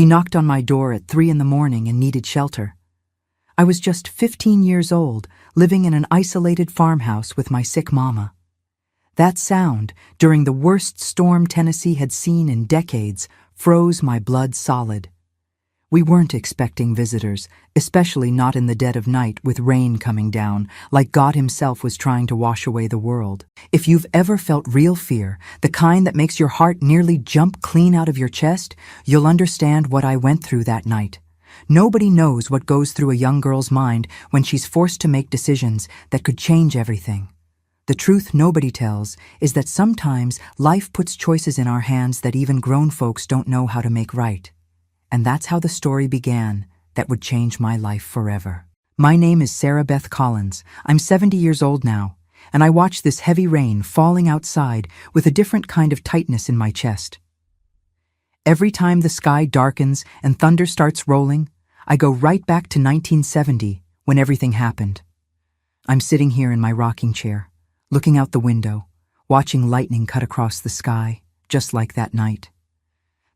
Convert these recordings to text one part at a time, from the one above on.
He knocked on my door at 3 in the morning and needed shelter. I was just 15 years old, living in an isolated farmhouse with my sick mama. That sound, during the worst storm Tennessee had seen in decades, froze my blood solid. We weren't expecting visitors, especially not in the dead of night with rain coming down, like God himself was trying to wash away the world. If you've ever felt real fear, the kind that makes your heart nearly jump clean out of your chest, you'll understand what I went through that night. Nobody knows what goes through a young girl's mind when she's forced to make decisions that could change everything. The truth nobody tells is that sometimes life puts choices in our hands that even grown folks don't know how to make right. And that's how the story began that would change my life forever. My name is Sarah Beth Collins. I'm 70 years old now, and I watch this heavy rain falling outside with a different kind of tightness in my chest. Every time the sky darkens and thunder starts rolling, I go right back to 1970 when everything happened. I'm sitting here in my rocking chair, looking out the window, watching lightning cut across the sky, just like that night.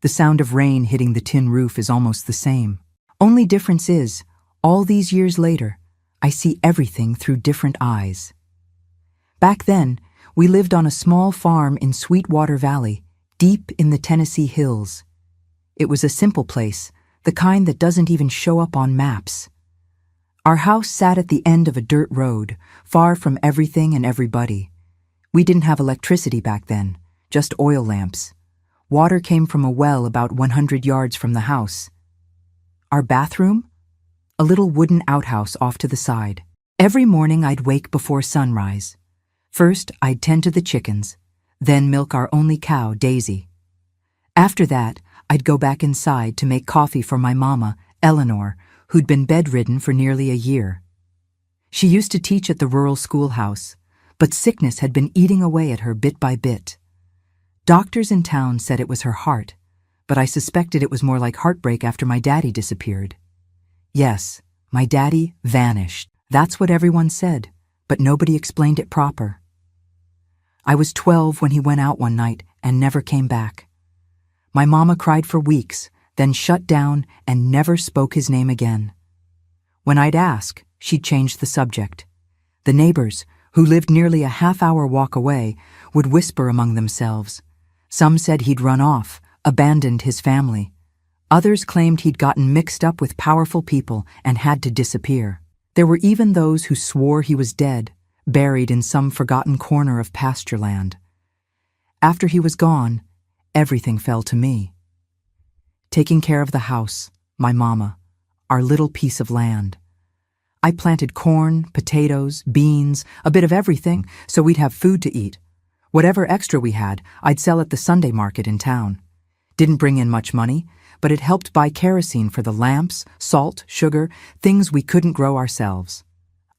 The sound of rain hitting the tin roof is almost the same. Only difference is, all these years later, I see everything through different eyes. Back then, we lived on a small farm in Sweetwater Valley, deep in the Tennessee hills. It was a simple place, the kind that doesn't even show up on maps. Our house sat at the end of a dirt road, far from everything and everybody. We didn't have electricity back then, just oil lamps. Water came from a well about 100 yards from the house. Our bathroom? A little wooden outhouse off to the side. Every morning I'd wake before sunrise. First, I'd tend to the chickens, then milk our only cow, Daisy. After that, I'd go back inside to make coffee for my mama, Eleanor, who'd been bedridden for nearly a year. She used to teach at the rural schoolhouse, but sickness had been eating away at her bit by bit. Doctors in town said it was her heart, but I suspected it was more like heartbreak after my daddy disappeared. Yes, my daddy vanished. That's what everyone said, but nobody explained it proper. I was 12 when he went out one night and never came back. My mama cried for weeks, then shut down and never spoke his name again. When I'd ask, she'd change the subject. The neighbors, who lived nearly a half-hour walk away, would whisper among themselves. Some said he'd run off, abandoned his family. Others claimed he'd gotten mixed up with powerful people and had to disappear. There were even those who swore he was dead, buried in some forgotten corner of pasture land. After he was gone, everything fell to me. Taking care of the house, my mama, our little piece of land. I planted corn, potatoes, beans, a bit of everything, so we'd have food to eat. Whatever extra we had, I'd sell at the Sunday market in town. Didn't bring in much money, but it helped buy kerosene for the lamps, salt, sugar, things we couldn't grow ourselves.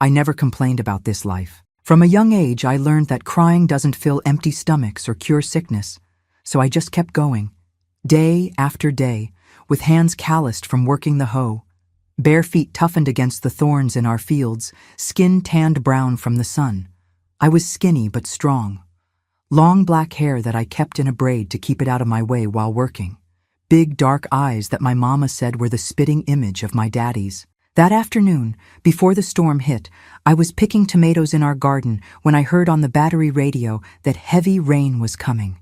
I never complained about this life. From a young age, I learned that crying doesn't fill empty stomachs or cure sickness, so I just kept going, day after day, with hands calloused from working the hoe, bare feet toughened against the thorns in our fields, skin tanned brown from the sun. I was skinny but strong. Long black hair that I kept in a braid to keep it out of my way while working. Big dark eyes that my mama said were the spitting image of my daddy's. That afternoon, before the storm hit, I was picking tomatoes in our garden when I heard on the battery radio that heavy rain was coming.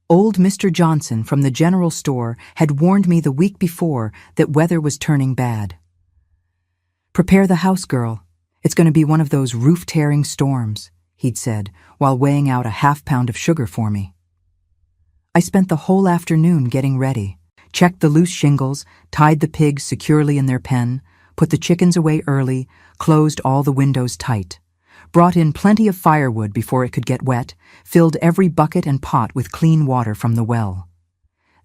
Old Mr. Johnson from the general store had warned me the week before that weather was turning bad. "Prepare the house, girl. It's going to be one of those roof-tearing storms," he'd said, while weighing out a half-pound of sugar for me. I spent the whole afternoon getting ready, checked the loose shingles, tied the pigs securely in their pen, put the chickens away early, closed all the windows tight, brought in plenty of firewood before it could get wet, filled every bucket and pot with clean water from the well.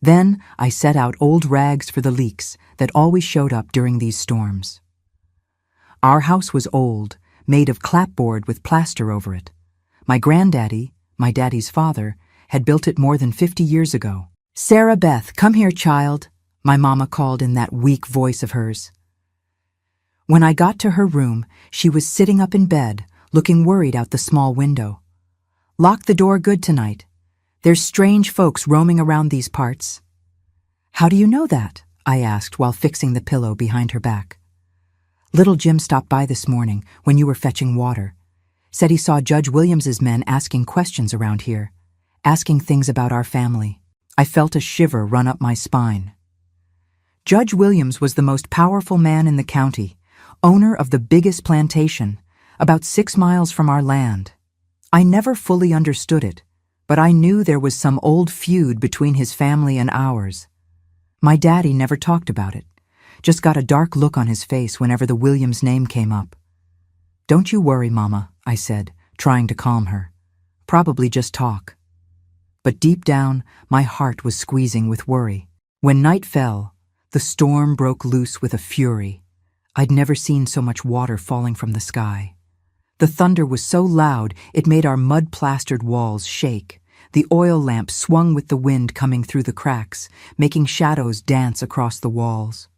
Then I set out old rags for the leaks that always showed up during these storms. Our house was old, made of clapboard with plaster over it. My granddaddy, my daddy's father, had built it more than 50 years ago. "Sarah Beth, come here, child," my mama called in that weak voice of hers. When I got to her room, she was sitting up in bed, looking worried out the small window. "Lock the door good tonight. There's strange folks roaming around these parts." How do you know that? I asked while fixing the pillow behind her back. Little Jim stopped by this morning when you were fetching water. Said he saw Judge Williams's men asking questions around here, asking things about our family. I felt a shiver run up my spine. Judge Williams was the most powerful man in the county, owner of the biggest plantation, about 6 miles from our land. I never fully understood it, but I knew there was some old feud between his family and ours. My daddy never talked about it, just got a dark look on his face whenever the Williams name came up. Don't you worry, Mama, I said, trying to calm her. Probably just talk. But deep down, my heart was squeezing with worry. When night fell, the storm broke loose with a fury. I'd never seen so much water falling from the sky. The thunder was so loud it made our mud-plastered walls shake. The oil lamp swung with the wind coming through the cracks, making shadows dance across the walls.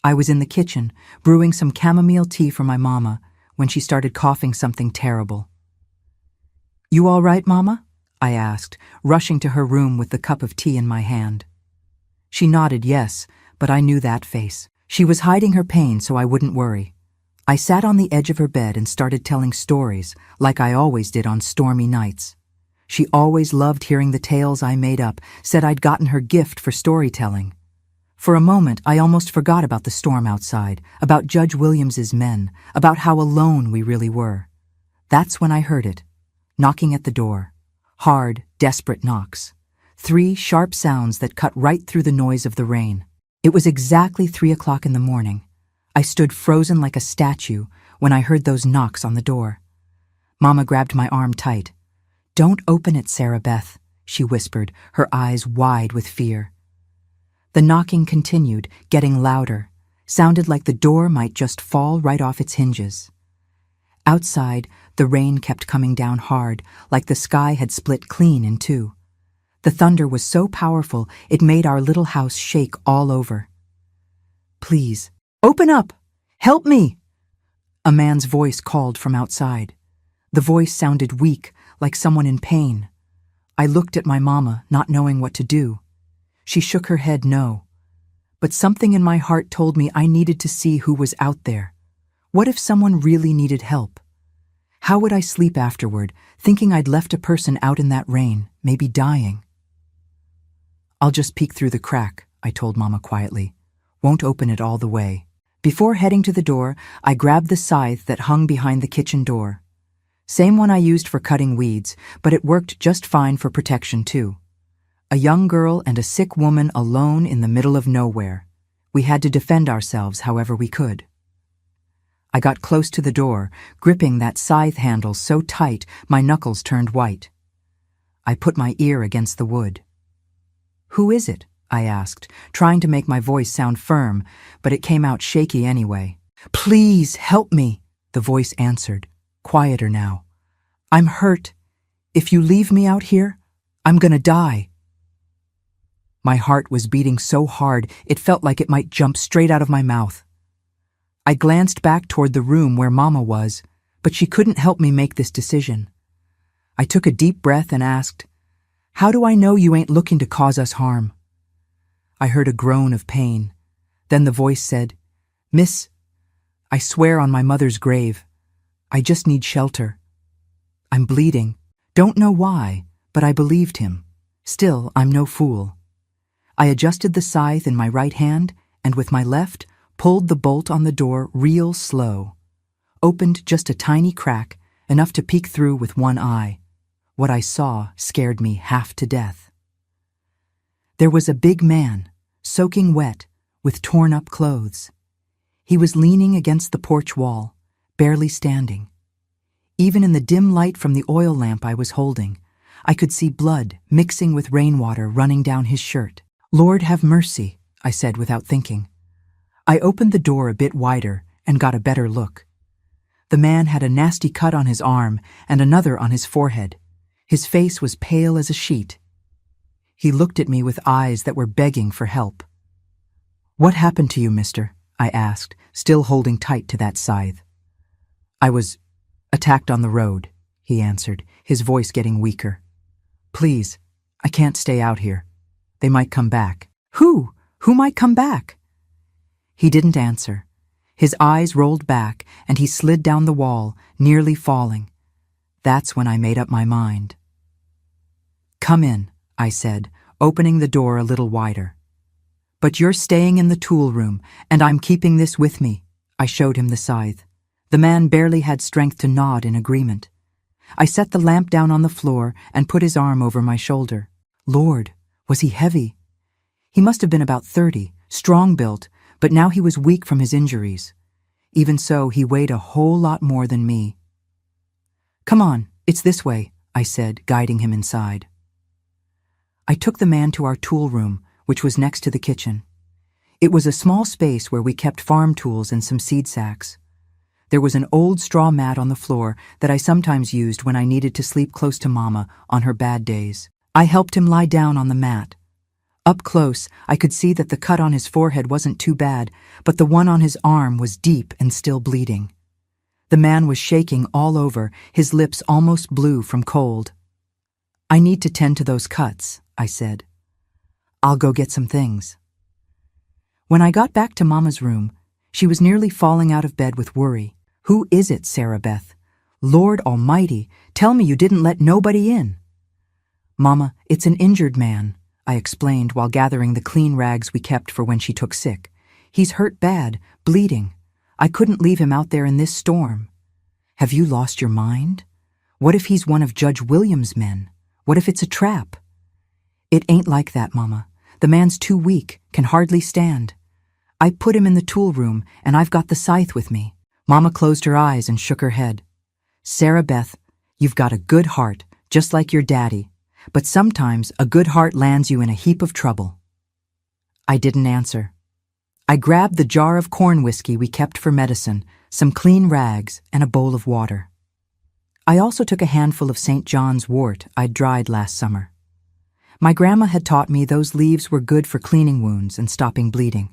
I was in the kitchen, brewing some chamomile tea for my mama, when she started coughing something terrible. You all right, Mama? I asked, rushing to her room with the cup of tea in my hand. She nodded yes, but I knew that face. She was hiding her pain so I wouldn't worry. I sat on the edge of her bed and started telling stories, like I always did on stormy nights. She always loved hearing the tales I made up, said I'd gotten her gift for storytelling. For a moment, I almost forgot about the storm outside, about Judge Williams's men, about how alone we really were. That's when I heard it, knocking at the door. Hard, desperate knocks. 3 sharp sounds that cut right through the noise of the rain. It was exactly 3 o'clock in the morning. I stood frozen like a statue when I heard those knocks on the door. Mama grabbed my arm tight. Don't open it, Sarah Beth, she whispered, her eyes wide with fear. The knocking continued, getting louder, sounded like the door might just fall right off its hinges. Outside, the rain kept coming down hard, like the sky had split clean in two. The thunder was so powerful it made our little house shake all over. Please, open up! Help me! A man's voice called from outside. The voice sounded weak, like someone in pain. I looked at my mama, not knowing what to do. She shook her head no. But something in my heart told me I needed to see who was out there. What if someone really needed help? How would I sleep afterward, thinking I'd left a person out in that rain, maybe dying? I'll just peek through the crack, I told Mama quietly. Won't open it all the way. Before heading to the door, I grabbed the scythe that hung behind the kitchen door. Same one I used for cutting weeds, but it worked just fine for protection too. A young girl and a sick woman alone in the middle of nowhere. We had to defend ourselves however we could. I got close to the door, gripping that scythe handle so tight my knuckles turned white. I put my ear against the wood. Who is it? I asked, trying to make my voice sound firm, but it came out shaky anyway. Please help me, the voice answered, quieter now. I'm hurt. If you leave me out here, I'm gonna die. My heart was beating so hard it felt like it might jump straight out of my mouth. I glanced back toward the room where Mama was, but she couldn't help me make this decision. I took a deep breath and asked, How do I know you ain't looking to cause us harm? I heard a groan of pain. Then the voice said, Miss, I swear on my mother's grave, I just need shelter. I'm bleeding. Don't know why, but I believed him. Still, I'm no fool. I adjusted the scythe in my right hand and with my left pulled the bolt on the door real slow. Opened just a tiny crack, enough to peek through with one eye. What I saw scared me half to death. There was a big man, soaking wet, with torn-up clothes. He was leaning against the porch wall, barely standing. Even in the dim light from the oil lamp I was holding, I could see blood mixing with rainwater running down his shirt. Lord have mercy, I said without thinking. I opened the door a bit wider and got a better look. The man had a nasty cut on his arm and another on his forehead. His face was pale as a sheet. He looked at me with eyes that were begging for help. What happened to you, mister? I asked, still holding tight to that scythe. I was attacked on the road, he answered, his voice getting weaker. Please, I can't stay out here. They might come back. Who? Who might come back? He didn't answer. His eyes rolled back, and he slid down the wall, nearly falling. That's when I made up my mind. Come in, I said, opening the door a little wider. But you're staying in the tool room, and I'm keeping this with me. I showed him the scythe. The man barely had strength to nod in agreement. I set the lamp down on the floor and put his arm over my shoulder. Lord, was he heavy? He must have been about 30, strong-built, but now he was weak from his injuries. Even so, he weighed a whole lot more than me. Come on, it's this way, I said, guiding him inside. I took the man to our tool room, which was next to the kitchen. It was a small space where we kept farm tools and some seed sacks. There was an old straw mat on the floor that I sometimes used when I needed to sleep close to Mama on her bad days. I helped him lie down on the mat. Up close, I could see that the cut on his forehead wasn't too bad, but the one on his arm was deep and still bleeding. The man was shaking all over, his lips almost blue from cold. I need to tend to those cuts, I said. I'll go get some things. When I got back to Mama's room, she was nearly falling out of bed with worry. Who is it, Sarah Beth? Lord Almighty, tell me you didn't let nobody in. Mama, it's an injured man, I explained while gathering the clean rags we kept for when she took sick. He's hurt bad, bleeding. I couldn't leave him out there in this storm. Have you lost your mind? What if he's one of Judge Williams' men? What if it's a trap? It ain't like that, Mama. The man's too weak, can hardly stand. I put him in the tool room, and I've got the scythe with me. Mama closed her eyes and shook her head. Sarah Beth, you've got a good heart, just like your daddy. But sometimes a good heart lands you in a heap of trouble. I didn't answer. I grabbed the jar of corn whiskey we kept for medicine, some clean rags, and a bowl of water. I also took a handful of St. John's wort I'd dried last summer. My grandma had taught me those leaves were good for cleaning wounds and stopping bleeding.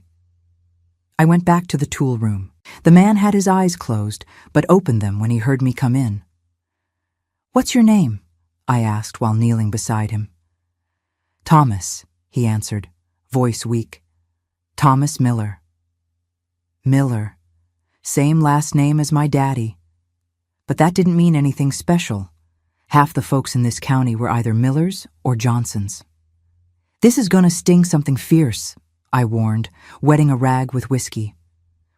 I went back to the tool room. The man had his eyes closed, but opened them when he heard me come in. What's your name? I asked while kneeling beside him. Thomas, he answered, voice weak. Thomas Miller. Miller. Same last name as my daddy. But that didn't mean anything special. Half the folks in this county were either Millers or Johnsons. This is gonna sting something fierce, I warned, wetting a rag with whiskey.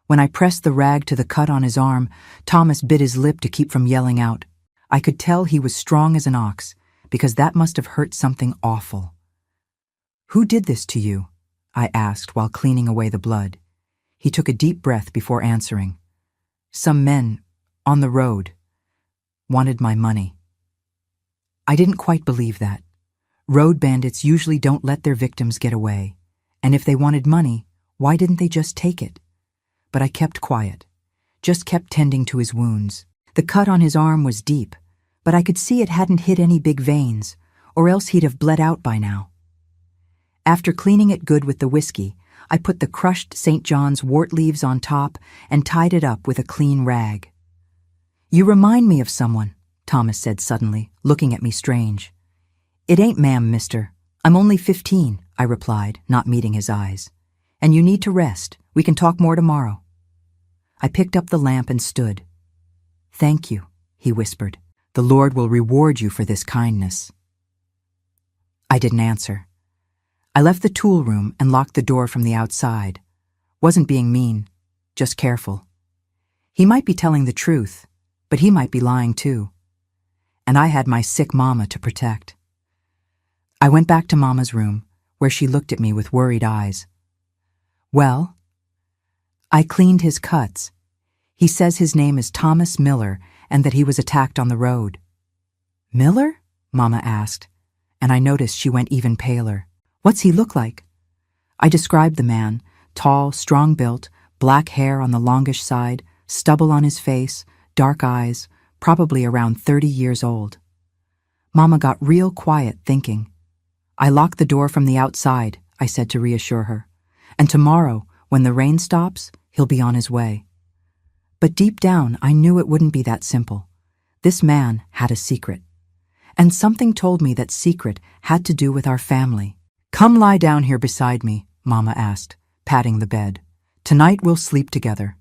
When I pressed the rag to the cut on his arm, Thomas bit his lip to keep from yelling out. I could tell he was strong as an ox, because that must have hurt something awful. Who did this to you? I asked while cleaning away the blood. He took a deep breath before answering. Some men, on the road, wanted my money. I didn't quite believe that. Road bandits usually don't let their victims get away, and if they wanted money, why didn't they just take it? But I kept quiet, just kept tending to his wounds. The cut on his arm was deep, but I could see it hadn't hit any big veins, or else he'd have bled out by now. After cleaning it good with the whiskey, I put the crushed St. John's wort leaves on top and tied it up with a clean rag. You remind me of someone, Thomas said suddenly, looking at me strange. It ain't ma'am, mister. I'm only 15, I replied, not meeting his eyes. And you need to rest. We can talk more tomorrow. I picked up the lamp and stood. Thank you, he whispered. The Lord will reward you for this kindness. I didn't answer. I left the tool room and locked the door from the outside. Wasn't being mean, just careful. He might be telling the truth, but he might be lying too. And I had my sick Mama to protect. I went back to Mama's room, where she looked at me with worried eyes. Well? I cleaned his cuts. He says his name is Thomas Miller and that he was attacked on the road. Miller? Mama asked, and I noticed she went even paler. What's he look like? I described the man, tall, strong-built, black hair on the longish side, stubble on his face, dark eyes, probably around 30 years old. Mama got real quiet, thinking. I locked the door from the outside, I said to reassure her. And tomorrow, when the rain stops, he'll be on his way. But deep down, I knew it wouldn't be that simple. This man had a secret. And something told me that secret had to do with our family. Come lie down here beside me, Mama asked, patting the bed. "Tonight we'll sleep together."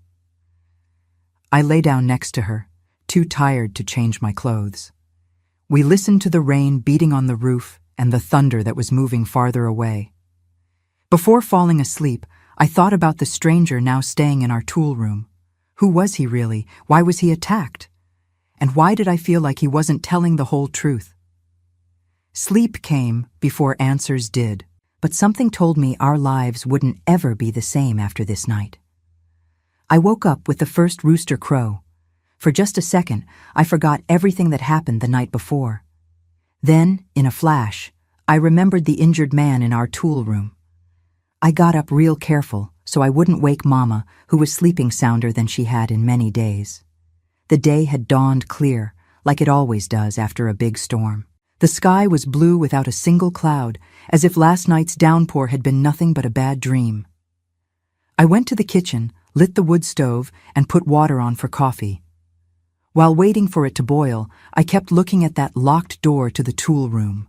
I lay down next to her, too tired to change my clothes. We listened to the rain beating on the roof and the thunder that was moving farther away. Before falling asleep, I thought about the stranger now staying in our tool room. Who was he really? Why was he attacked? And why did I feel like he wasn't telling the whole truth? Sleep came before answers did, but something told me our lives wouldn't ever be the same after this night. I woke up with the first rooster crow. For just a second, I forgot everything that happened the night before. Then, in a flash, I remembered the injured man in our tool room. I got up real careful so I wouldn't wake Mama, who was sleeping sounder than she had in many days. The day had dawned clear, like it always does after a big storm. The sky was blue without a single cloud, as if last night's downpour had been nothing but a bad dream. I went to the kitchen, lit the wood stove, and put water on for coffee. While waiting for it to boil, I kept looking at that locked door to the tool room.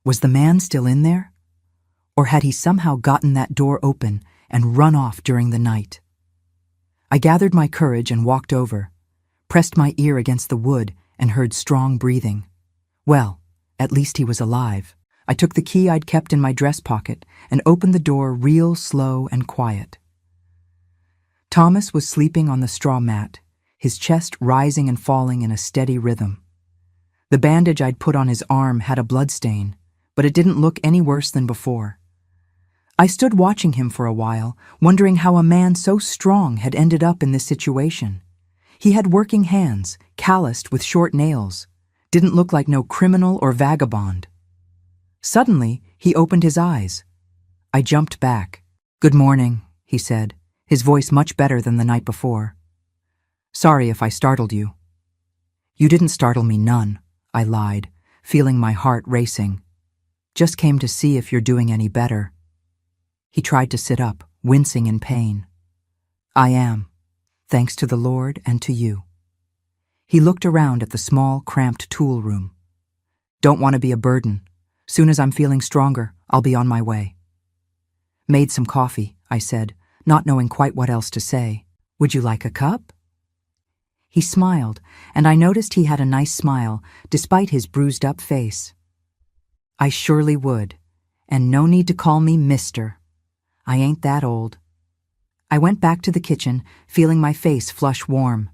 Was the man still in there? Or had he somehow gotten that door open and run off during the night? I gathered my courage and walked over, pressed my ear against the wood, and heard strong breathing. Well, at least he was alive. I took the key I'd kept in my dress pocket and opened the door real slow and quiet. Thomas was sleeping on the straw mat, his chest rising and falling in a steady rhythm. The bandage I'd put on his arm had a bloodstain, but it didn't look any worse than before. I stood watching him for a while, wondering how a man so strong had ended up in this situation. He had working hands, calloused with short nails, didn't look like no criminal or vagabond. Suddenly, he opened his eyes. I jumped back. "Good morning," he said, his voice much better than the night before. "Sorry if I startled you." "You didn't startle me none," I lied, feeling my heart racing. "Just came to see if you're doing any better." He tried to sit up, wincing in pain. "I am, thanks to the Lord and to you." He looked around at the small, cramped tool room. "Don't want to be a burden. Soon as I'm feeling stronger, I'll be on my way." "Made some coffee," I said, not knowing quite what else to say. "Would you like a cup?" He smiled, and I noticed he had a nice smile, despite his bruised-up face. "I surely would, and no need to call me Mister. I ain't that old." I went back to the kitchen, feeling my face flush warm.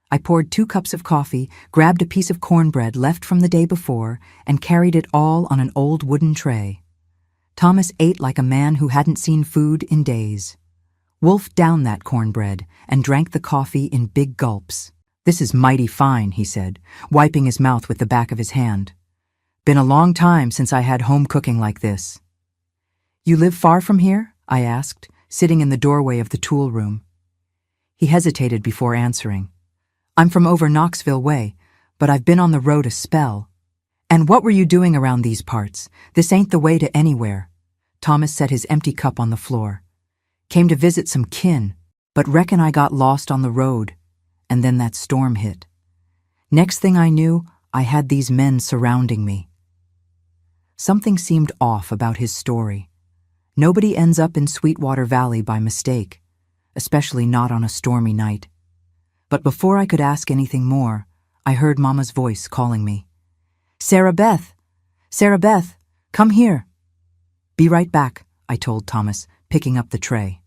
I poured 2 cups of coffee, grabbed a piece of cornbread left from the day before, and carried it all on an old wooden tray. Thomas ate like a man who hadn't seen food in days. Wolfed down that cornbread and drank the coffee in big gulps. "This is mighty fine," he said, wiping his mouth with the back of his hand. "Been a long time since I had home cooking like this." "You live far from here?" I asked, sitting in the doorway of the tool room. He hesitated before answering. "I'm from over Knoxville way, but I've been on the road a spell." "And what were you doing around these parts? This ain't the way to anywhere." Thomas set his empty cup on the floor. "Came to visit some kin, but reckon I got lost on the road, and then that storm hit. Next thing I knew, I had these men surrounding me." Something seemed off about his story. Nobody ends up in Sweetwater Valley by mistake, especially not on a stormy night. But before I could ask anything more, I heard Mama's voice calling me. "Sarah Beth! Sarah Beth! Come here!" "Be right back," I told Thomas, picking up the tray.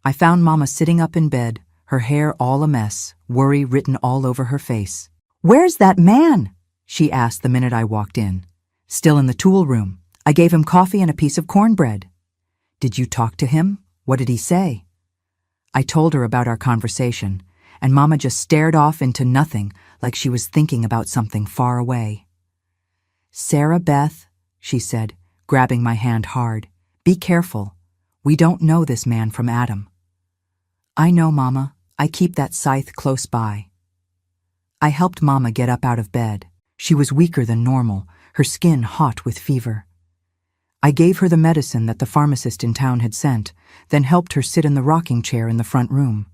I found Mama sitting up in bed, her hair all a mess, worry written all over her face. "Where's that man?" she asked the minute I walked in. "Still in the tool room. I gave him coffee and a piece of cornbread." "Did you talk to him? What did he say?" I told her about our conversation, and Mama just stared off into nothing like she was thinking about something far away. "Sarah Beth," she said, grabbing my hand hard, "be careful. We don't know this man from Adam." "I know, Mama. I keep that scythe close by." I helped Mama get up out of bed. She was weaker than normal, her skin hot with fever. I gave her the medicine that the pharmacist in town had sent, then helped her sit in the rocking chair in the front room.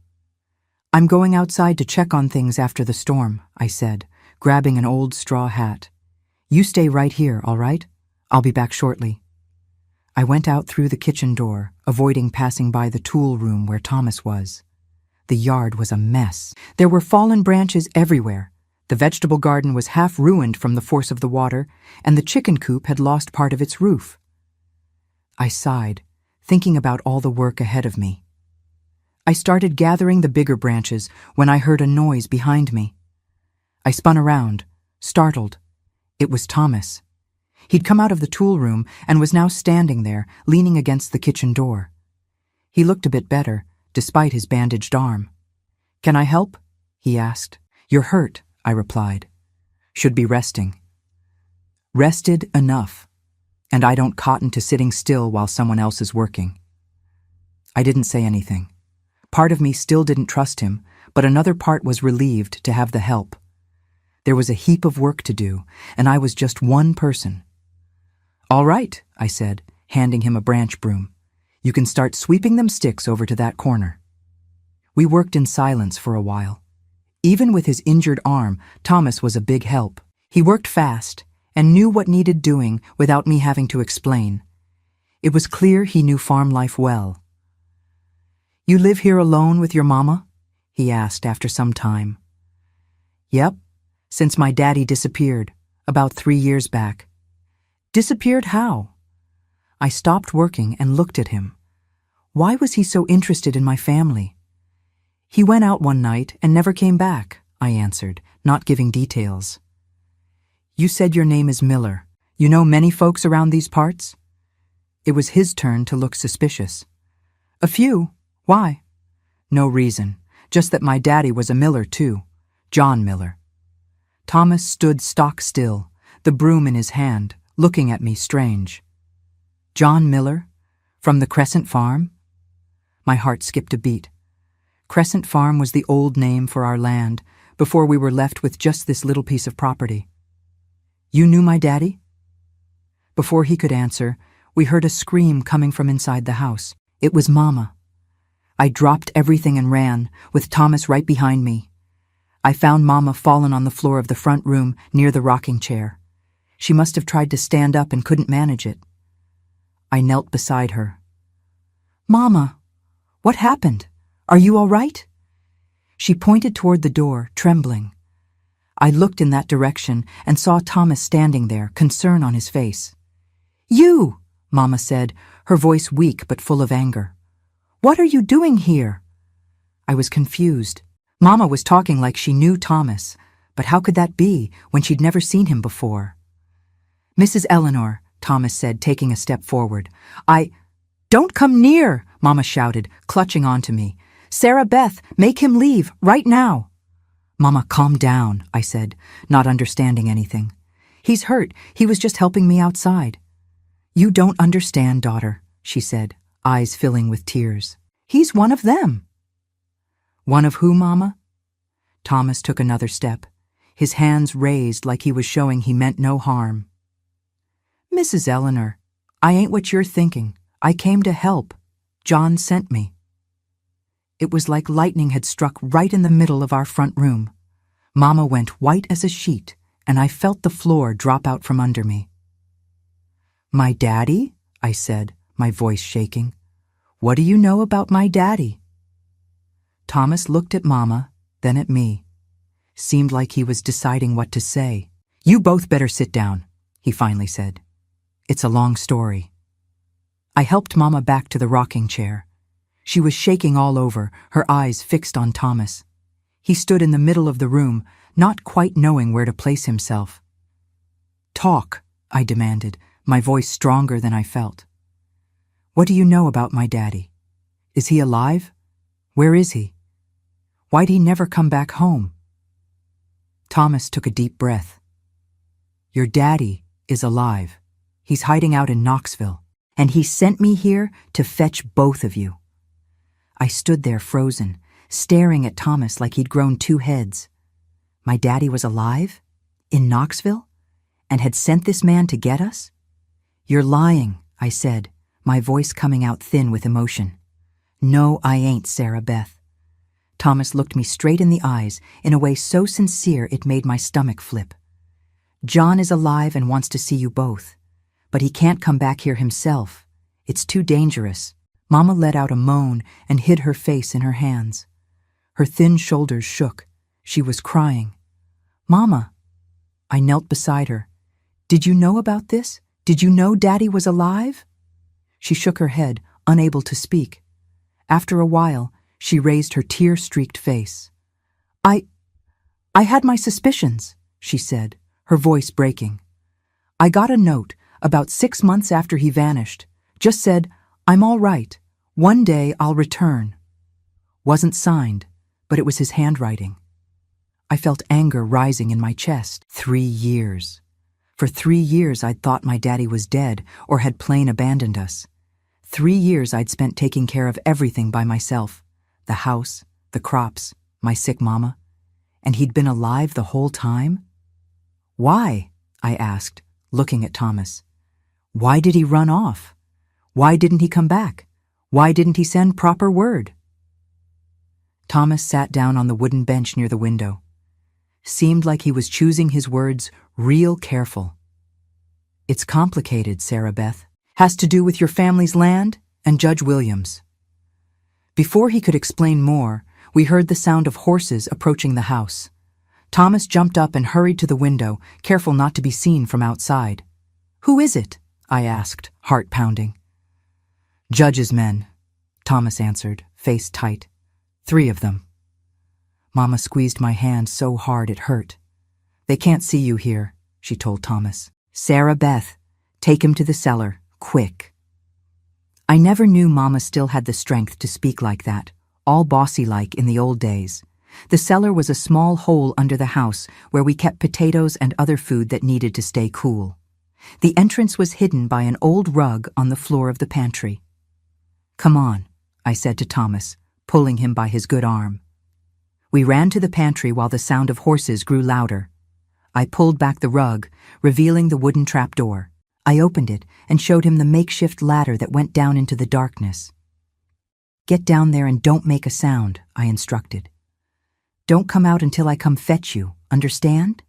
"I'm going outside to check on things after the storm," I said, grabbing an old straw hat. "You stay right here, all right? I'll be back shortly." I went out through the kitchen door, avoiding passing by the tool room where Thomas was. The yard was a mess. There were fallen branches everywhere. The vegetable garden was half ruined from the force of the water, and the chicken coop had lost part of its roof. I sighed, thinking about all the work ahead of me. I started gathering the bigger branches when I heard a noise behind me. I spun around, startled. It was Thomas. He'd come out of the tool room and was now standing there, leaning against the kitchen door. He looked a bit better, despite his bandaged arm. "Can I help?" he asked. "You're hurt," I replied. "Should be resting." Rested enough, and I don't cotton to sitting still while someone else is working. I didn't say anything. Part of me still didn't trust him, but another part was relieved to have the help. There was a heap of work to do, and I was just one person. "All right," I said, handing him a branch broom. "You can start sweeping them sticks over to that corner." We worked in silence for a while. Even with his injured arm, Thomas was a big help. He worked fast and knew what needed doing without me having to explain. It was clear he knew farm life well. "You live here alone with your mama?" he asked after some time. "Yep, since my daddy disappeared, about 3 years back." "Disappeared how?" I stopped working and looked at him. Why was he so interested in my family? "He went out one night and never came back," I answered, not giving details. "You said your name is Miller. You know many folks around these parts?" It was his turn to look suspicious. "A few. Why?" "No reason, just that my daddy was a Miller too, John Miller." Thomas stood stock still, the broom in his hand, looking at me strange. "John Miller? From the Crescent Farm?" My heart skipped a beat. Crescent Farm was the old name for our land, before we were left with just this little piece of property. "You knew my daddy?" Before he could answer, we heard a scream coming from inside the house. It was Mama. I dropped everything and ran, with Thomas right behind me. I found Mama fallen on the floor of the front room near the rocking chair. She must have tried to stand up and couldn't manage it. I knelt beside her. "Mama, what happened? Are you all right?" She pointed toward the door, trembling. I looked in that direction and saw Thomas standing there, concern on his face. "You!" Mama said, her voice weak but full of anger. "What are you doing here?" I was confused. Mama was talking like she knew Thomas, but how could that be when she'd never seen him before? "Mrs. Eleanor," Thomas said, taking a step forward. "Don't come near," Mama shouted, clutching onto me. "Sarah Beth, make him leave, right now." "Mama, calm down," I said, not understanding anything. "He's hurt. He was just helping me outside." "You don't understand, daughter," she said, eyes filling with tears. "He's one of them." "One of who, Mama?" Thomas took another step, his hands raised like he was showing he meant no harm. "Mrs. Eleanor, I ain't what you're thinking. I came to help. John sent me." It was like lightning had struck right in the middle of our front room. Mama went white as a sheet, and I felt the floor drop out from under me. "My daddy?" I said, my voice shaking. "What do you know about my daddy?" Thomas looked at Mama, then at me. Seemed like he was deciding what to say. "You both better sit down," he finally said. "It's a long story." I helped Mama back to the rocking chair. She was shaking all over, her eyes fixed on Thomas. He stood in the middle of the room, not quite knowing where to place himself. "Talk," I demanded, my voice stronger than I felt. "What do you know about my daddy? Is he alive? Where is he? Why'd he never come back home?" Thomas took a deep breath. "Your daddy is alive. He's hiding out in Knoxville, and he sent me here to fetch both of you." I stood there frozen, staring at Thomas like he'd grown 2 heads. My daddy was alive? In Knoxville? And had sent this man to get us? "You're lying," I said, my voice coming out thin with emotion. "No, I ain't, Sarah Beth." Thomas looked me straight in the eyes in a way so sincere it made my stomach flip. "John is alive and wants to see you both, but he can't come back here himself. It's too dangerous. Mama let out a moan and hid her face in her hands. Her thin shoulders shook. She was crying. Mama. I knelt beside her. Did you know about this? Did you know Daddy was alive? She shook her head, unable to speak. After a while, she raised her tear-streaked face. I had my suspicions, she said, her voice breaking. I got a note about 6 months after he vanished. Just said, I'm all right. One day I'll return. Wasn't signed, but it was his handwriting. I felt anger rising in my chest. 3 years. For 3 years I'd thought my daddy was dead or had plain abandoned us. 3 years I'd spent taking care of everything by myself. The house, the crops, my sick mama. And he'd been alive the whole time? Why? I asked, looking at Thomas. Why did he run off? Why didn't he come back? Why didn't he send proper word? Thomas sat down on the wooden bench near the window. Seemed like he was choosing his words real careful. It's complicated, Sarah Beth. Has to do with your family's land and Judge Williams. Before he could explain more, we heard the sound of horses approaching the house. Thomas jumped up and hurried to the window, careful not to be seen from outside. Who is it? I asked, heart pounding. Judge's men, Thomas answered, face tight. 3 of them. Mama squeezed my hand so hard it hurt. They can't see you here, she told Thomas. Sarah Beth, take him to the cellar, quick. I never knew Mama still had the strength to speak like that, all bossy-like in the old days. The cellar was a small hole under the house where we kept potatoes and other food that needed to stay cool. The entrance was hidden by an old rug on the floor of the pantry. Come on, I said to Thomas, pulling him by his good arm. We ran to the pantry while the sound of horses grew louder. I pulled back the rug, revealing the wooden trapdoor. I opened it and showed him the makeshift ladder that went down into the darkness. Get down there and don't make a sound, I instructed. Don't come out until I come fetch you, understand?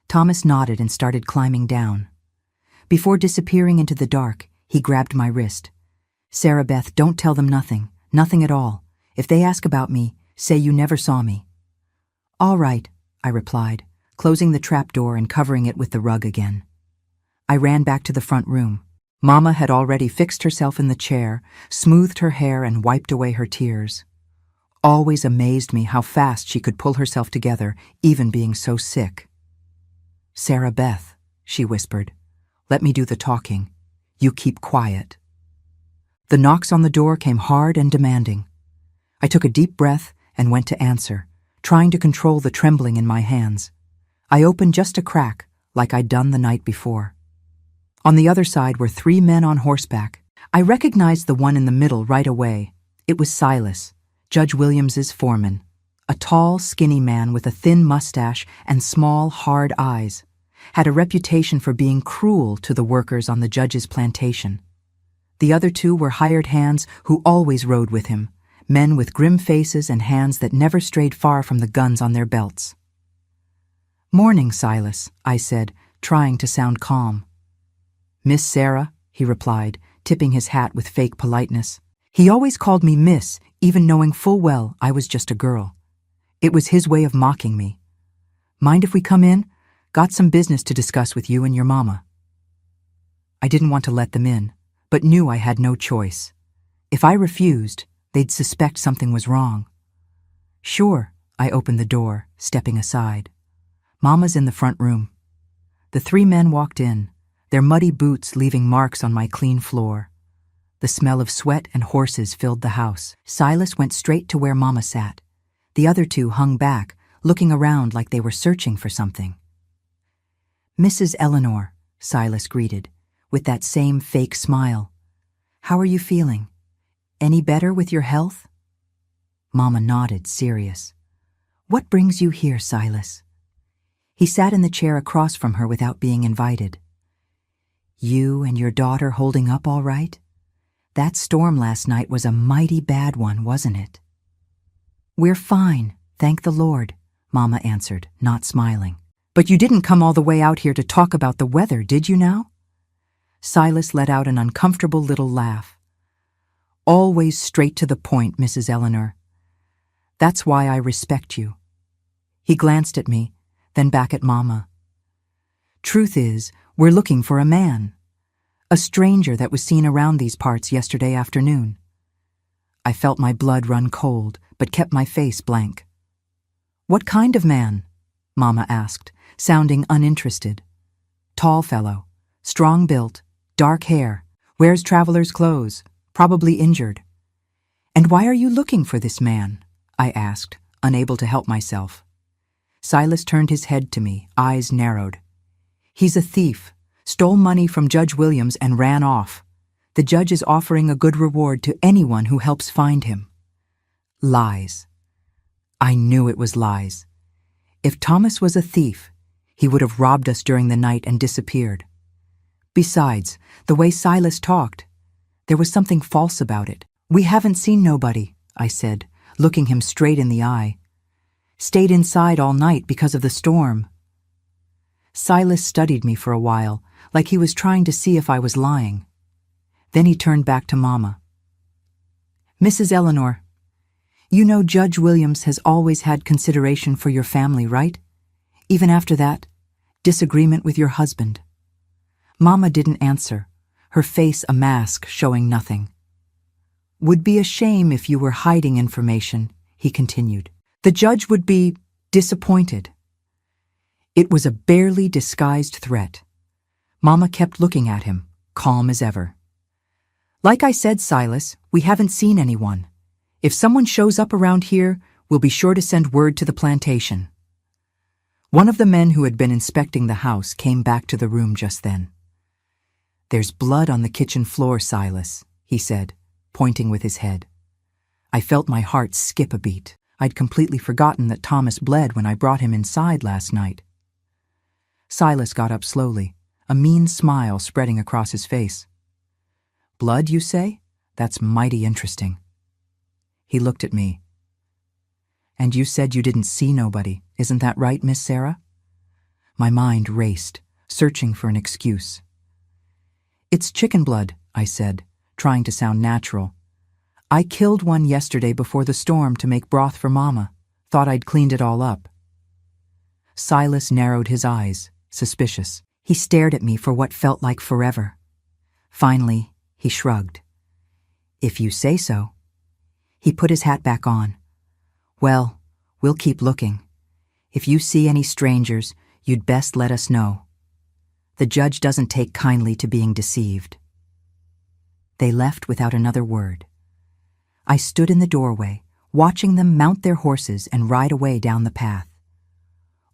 Thomas nodded and started climbing down. Before disappearing into the dark, he grabbed my wrist. Sarah Beth, don't tell them nothing, nothing at all. If they ask about me, say you never saw me. All right, I replied, closing the trapdoor and covering it with the rug again. I ran back to the front room. Mama had already fixed herself in the chair, smoothed her hair and wiped away her tears. Always amazed me how fast she could pull herself together, even being so sick. Sarah Beth, she whispered, let me do the talking. You keep quiet. The knocks on the door came hard and demanding. I took a deep breath and went to answer, trying to control the trembling in my hands. I opened just a crack, like I'd done the night before. On the other side were 3 men on horseback. I recognized the one in the middle right away. It was Silas, Judge Williams's foreman, a tall, skinny man with a thin mustache and small, hard eyes, had a reputation for being cruel to the workers on the judge's plantation. The other 2 were hired hands who always rode with him, men with grim faces and hands that never strayed far from the guns on their belts. Morning, Silas, I said, trying to sound calm. Miss Sarah, he replied, tipping his hat with fake politeness. He always called me Miss, even knowing full well I was just a girl. It was his way of mocking me. Mind if we come in? Got some business to discuss with you and your mama. I didn't want to let them in, but knew I had no choice. If I refused, they'd suspect something was wrong. Sure, I opened the door, stepping aside. Mama's in the front room. The 3 men walked in, their muddy boots leaving marks on my clean floor. The smell of sweat and horses filled the house. Silas went straight to where Mama sat. The other 2 hung back, looking around like they were searching for something. Mrs. Eleanor, Silas greeted, with that same fake smile. How are you feeling? Any better with your health? Mama nodded, serious. What brings you here, Silas? He sat in the chair across from her without being invited. You and your daughter holding up all right? That storm last night was a mighty bad one, wasn't it? We're fine, thank the Lord, Mama answered, not smiling. But you didn't come all the way out here to talk about the weather, did you now? Silas let out an uncomfortable little laugh. Always straight to the point, Mrs. Eleanor. That's why I respect you. He glanced at me, then back at Mama. Truth is, we're looking for a man. A stranger that was seen around these parts yesterday afternoon. I felt my blood run cold, but kept my face blank. What kind of man? Mama asked, sounding uninterested. Tall fellow, strong built, dark hair, wears traveler's clothes, probably injured. And why are you looking for this man? I asked, unable to help myself. Silas turned his head to me, eyes narrowed. He's a thief, stole money from Judge Williams and ran off. The judge is offering a good reward to anyone who helps find him. Lies. I knew it was lies. If Thomas was a thief, he would have robbed us during the night and disappeared. Besides, the way Silas talked, there was something false about it. We haven't seen nobody, I said, looking him straight in the eye. Stayed inside all night because of the storm. Silas studied me for a while, like he was trying to see if I was lying. Then he turned back to Mama. Mrs. Eleanor, you know Judge Williams has always had consideration for your family, right? Even after that disagreement with your husband. Mama didn't answer, her face a mask showing nothing. Would be a shame if you were hiding information, he continued. The judge would be disappointed. It was a barely disguised threat. Mama kept looking at him, calm as ever. Like I said, Silas, we haven't seen anyone. If someone shows up around here, we'll be sure to send word to the plantation. One of the men who had been inspecting the house came back to the room just then. There's blood on the kitchen floor, Silas, he said, pointing with his head. I felt my heart skip a beat. I'd completely forgotten that Thomas bled when I brought him inside last night. Silas got up slowly, a mean smile spreading across his face. Blood, you say? That's mighty interesting. He looked at me. And you said you didn't see nobody, isn't that right, Miss Sarah? My mind raced, searching for an excuse. It's chicken blood, I said, trying to sound natural. I killed one yesterday before the storm to make broth for Mama. Thought I'd cleaned it all up. Silas narrowed his eyes, suspicious. He stared at me for what felt like forever. Finally, he shrugged. If you say so. He put his hat back on. Well, we'll keep looking. If you see any strangers, you'd best let us know. The judge doesn't take kindly to being deceived. They left without another word. I stood in the doorway, watching them mount their horses and ride away down the path.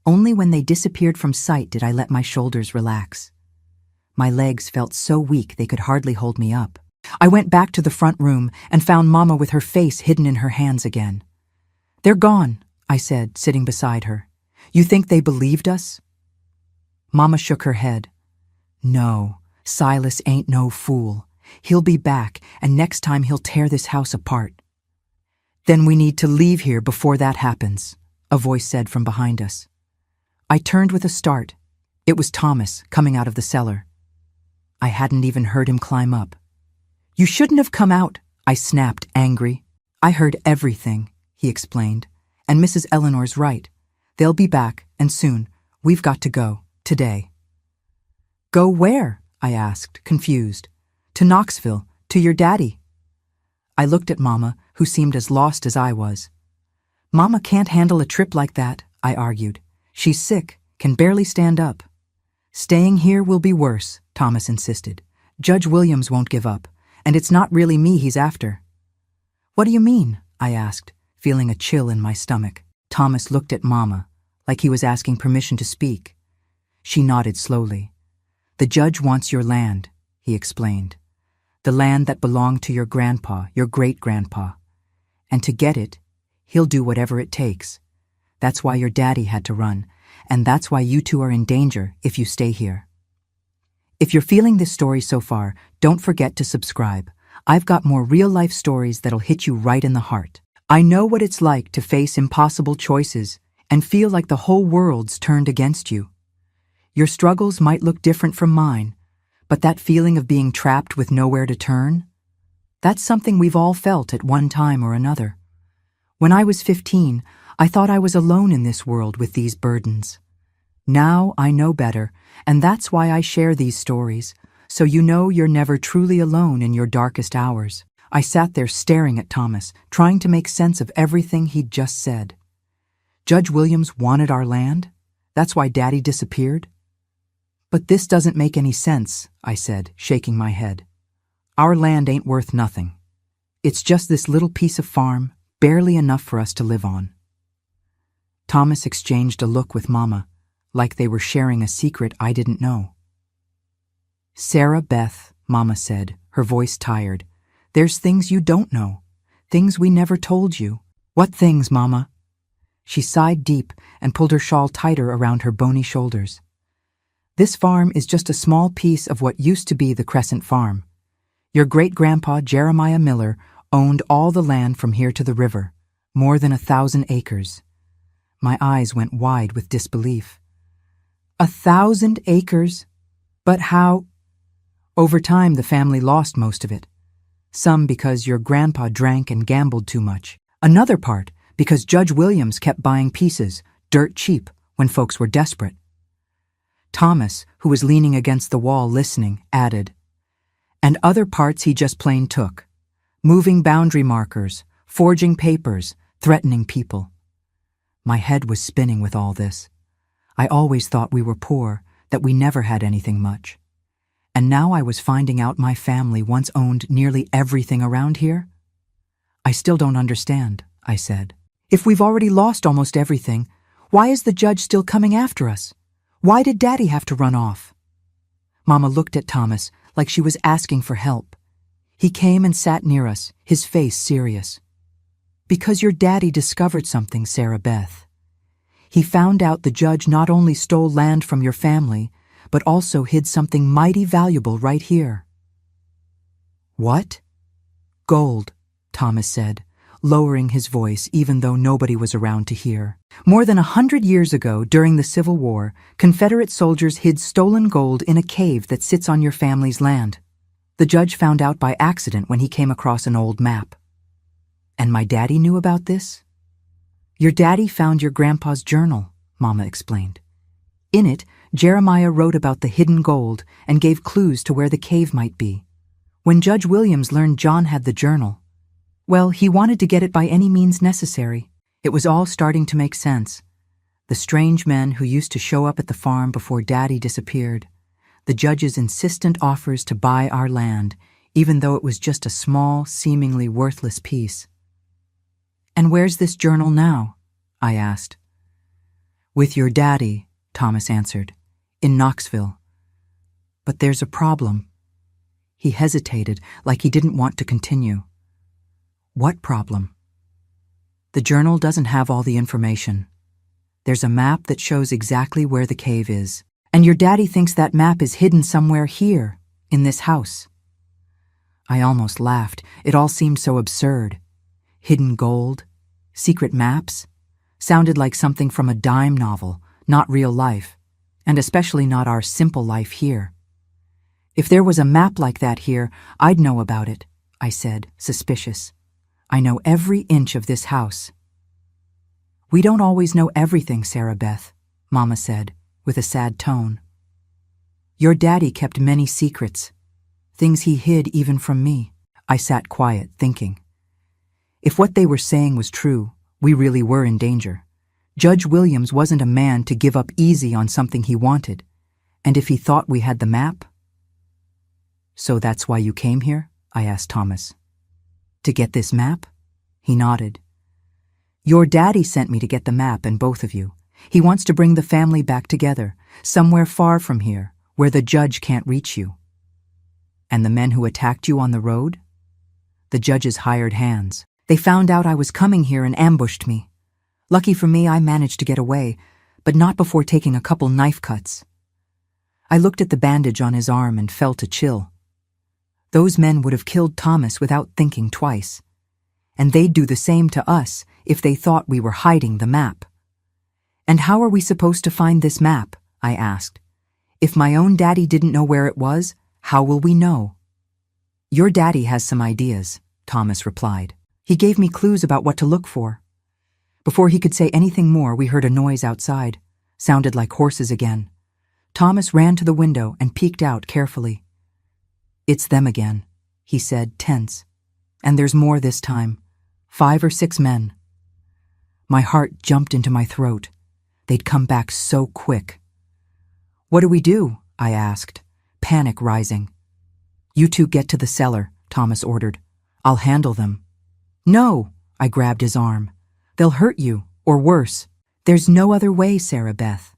Only when they disappeared from sight did I let my shoulders relax. My legs felt so weak they could hardly hold me up. I went back to the front room and found Mama with her face hidden in her hands again. They're gone, I said, sitting beside her. You think they believed us? Mama shook her head. No, Silas ain't no fool. He'll be back, and next time he'll tear this house apart. Then we need to leave here before that happens, a voice said from behind us. I turned with a start. It was Thomas, coming out of the cellar. I hadn't even heard him climb up. You shouldn't have come out, I snapped, angry. I heard everything, he explained, and Mrs. Eleanor's right. They'll be back, and soon. We've got to go, today. Go where? I asked, confused. To Knoxville, to your daddy. I looked at Mama, who seemed as lost as I was. Mama can't handle a trip like that, I argued. She's sick, can barely stand up. Staying here will be worse, Thomas insisted. Judge Williams won't give up, and it's not really me he's after. What do you mean? I asked, feeling a chill in my stomach. Thomas looked at Mama, like he was asking permission to speak. She nodded slowly. The judge wants your land, he explained. The land that belonged to your grandpa, your great-grandpa. And to get it, he'll do whatever it takes. That's why your daddy had to run, and that's why you two are in danger if you stay here. If you're feeling this story so far, don't forget to subscribe. I've got more real-life stories that'll hit you right in the heart. I know what it's like to face impossible choices and feel like the whole world's turned against you. Your struggles might look different from mine, But that feeling of being trapped with nowhere to turn? That's something we've all felt at one time or another. When I was 15, I thought I was alone in this world with these burdens. Now I know better, and that's why I share these stories, so you know you're never truly alone in your darkest hours. I sat there staring at Thomas, trying to make sense of everything he'd just said. Judge Williams wanted our land? That's why Daddy disappeared? But this doesn't make any sense, I said, shaking my head. Our land ain't worth nothing. It's just this little piece of farm, barely enough for us to live on. Thomas exchanged a look with Mama, like they were sharing a secret I didn't know. Sarah Beth, Mama said, her voice tired, there's things you don't know, things we never told you. What things, Mama? She sighed deep and pulled her shawl tighter around her bony shoulders. This farm is just a small piece of what used to be the Crescent Farm. Your great-grandpa Jeremiah Miller owned all the land from here to the river, more than 1,000 acres. My eyes went wide with disbelief. 1,000 acres? But how? Over time, the family lost most of it. Some because your grandpa drank and gambled too much. Another part because Judge Williams kept buying pieces, dirt cheap, when folks were desperate. Thomas, who was leaning against the wall listening, added, and other parts he just plain took. Moving boundary markers, forging papers, threatening people. My head was spinning with all this. I always thought we were poor, that we never had anything much. And now I was finding out my family once owned nearly everything around here? I still don't understand, I said. If we've already lost almost everything, why is the judge still coming after us? Why did Daddy have to run off? Mama looked at Thomas like she was asking for help. He came and sat near us, his face serious. Because your daddy discovered something, Sarah Beth. He found out the judge not only stole land from your family, but also hid something mighty valuable right here. What? Gold, Thomas said, lowering his voice even though nobody was around to hear. More than 100 years ago, during the Civil War, Confederate soldiers hid stolen gold in a cave that sits on your family's land. The judge found out by accident when he came across an old map. And my daddy knew about this? Your daddy found your grandpa's journal, Mama explained. In it, Jeremiah wrote about the hidden gold and gave clues to where the cave might be. When Judge Williams learned John had the journal, well, he wanted to get it by any means necessary. It was all starting to make sense. The strange men who used to show up at the farm before Daddy disappeared. The judge's insistent offers to buy our land, even though it was just a small, seemingly worthless piece. And where's this journal now? I asked. With your daddy, Thomas answered, in Knoxville. But there's a problem. He hesitated, like he didn't want to continue. What problem? The journal doesn't have all the information. There's a map that shows exactly where the cave is, and your daddy thinks that map is hidden somewhere here, in this house. I almost laughed. It all seemed so absurd. Hidden gold, secret maps, sounded like something from a dime novel, not real life, and especially not our simple life here. If there was a map like that here, I'd know about it, I said, suspicious. I know every inch of this house. We don't always know everything, Sarah Beth, Mama said, with a sad tone. Your daddy kept many secrets, things he hid even from me. I sat quiet, thinking. If what they were saying was true, we really were in danger. Judge Williams wasn't a man to give up easy on something he wanted, and if he thought we had the map... So that's why you came here? I asked Thomas. To get this map? He nodded. Your daddy sent me to get the map and both of you. He wants to bring the family back together, somewhere far from here, where the judge can't reach you. And the men who attacked you on the road? The judge's hired hands. They found out I was coming here and ambushed me. Lucky for me, I managed to get away, but not before taking a couple knife cuts. I looked at the bandage on his arm and felt a chill. Those men would have killed Thomas without thinking twice. And they'd do the same to us if they thought we were hiding the map. And how are we supposed to find this map? I asked. If my own daddy didn't know where it was, How will we know? Your daddy has some ideas, Thomas replied. He gave me clues about what to look for. Before he could say anything more, we heard a noise outside. Sounded like horses again. Thomas ran to the window and peeked out carefully. It's them again, he said, tense. And there's more this time. 5 or 6 men. My heart jumped into my throat. They'd come back so quick. What do we do? I asked, panic rising. You two get to the cellar, Thomas ordered. I'll handle them. No, I grabbed his arm. They'll hurt you, or worse. There's no other way, Sarah Beth.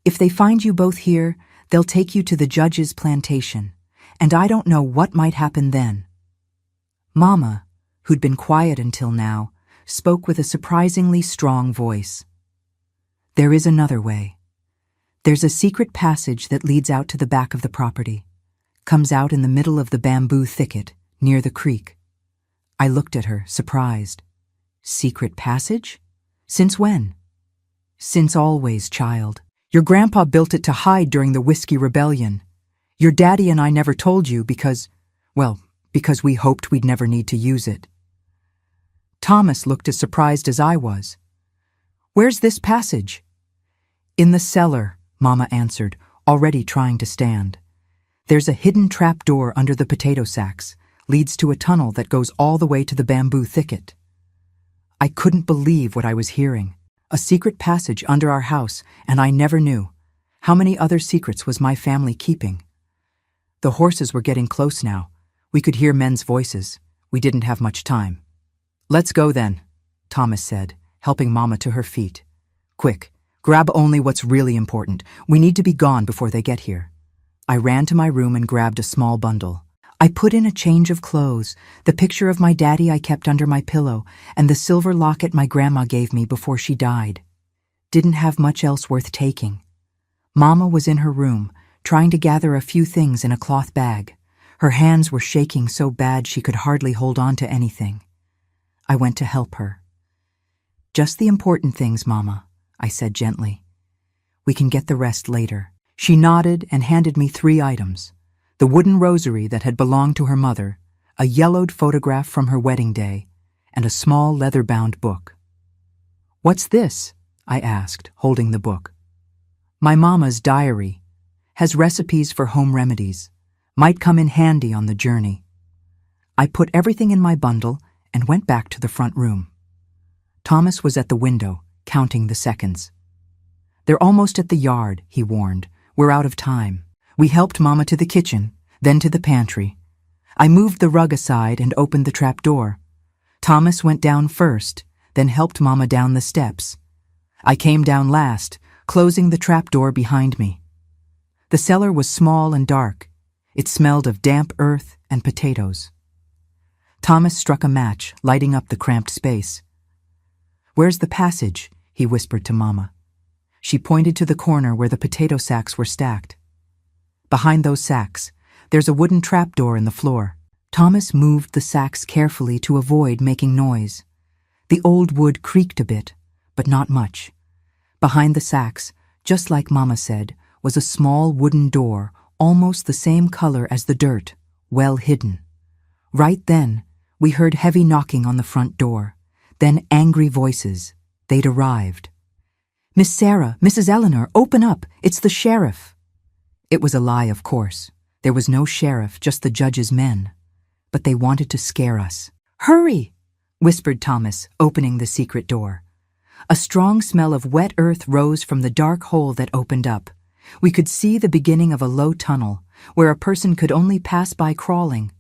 If they find you both here, they'll take you to the judge's plantation, and I don't know what might happen then. Mama, who'd been quiet until now, spoke with a surprisingly strong voice. There is another way. There's a secret passage that leads out to the back of the property, comes out in the middle of the bamboo thicket, near the creek. I looked at her, surprised. Secret passage? Since when? Since always, child. Your grandpa built it to hide during the Whiskey Rebellion. Your daddy and I never told you because we hoped we'd never need to use it. Thomas looked as surprised as I was. Where's this passage? In the cellar, Mama answered, already trying to stand. There's a hidden trap door under the potato sacks, leads to a tunnel that goes all the way to the bamboo thicket. I couldn't believe what I was hearing. A secret passage under our house, and I never knew. How many other secrets was my family keeping? The horses were getting close now. We could hear men's voices. We didn't have much time. Let's go then, Thomas said, helping Mama to her feet. Quick, grab only what's really important. We need to be gone before they get here. I ran to my room and grabbed a small bundle. I put in a change of clothes, the picture of my daddy I kept under my pillow, and the silver locket my grandma gave me before she died. Didn't have much else worth taking. Mama was in her room, trying to gather a few things in a cloth bag. Her hands were shaking so bad she could hardly hold on to anything. I went to help her. Just the important things, Mama, I said gently. We can get the rest later. She nodded and handed me 3 items. The wooden rosary that had belonged to her mother, a yellowed photograph from her wedding day, and a small leather-bound book. What's this? I asked, holding the book. My Mama's diary. Has recipes for home remedies. Might come in handy on the journey. I put everything in my bundle and went back to the front room. Thomas was at the window, counting the seconds. They're almost at the yard, he warned. We're out of time. We helped Mama to the kitchen, then to the pantry. I moved the rug aside and opened the trap door. Thomas went down first, then helped Mama down the steps. I came down last, closing the trap door behind me. The cellar was small and dark. It smelled of damp earth and potatoes. Thomas struck a match, lighting up the cramped space. Where's the passage? He whispered to Mama. She pointed to the corner where the potato sacks were stacked. Behind those sacks, there's a wooden trapdoor in the floor. Thomas moved the sacks carefully to avoid making noise. The old wood creaked a bit, but not much. Behind the sacks, just like Mama said, was a small wooden door, almost the same color as the dirt, well hidden. Right then, we heard heavy knocking on the front door, then angry voices. They'd arrived. Miss Sarah, Mrs. Eleanor, open up, it's the sheriff. It was a lie, of course. There was no sheriff, just the judge's men. But they wanted to scare us. Hurry, whispered Thomas, opening the secret door. A strong smell of wet earth rose from the dark hole that opened up. We could see the beginning of a low tunnel, where a person could only pass by crawling.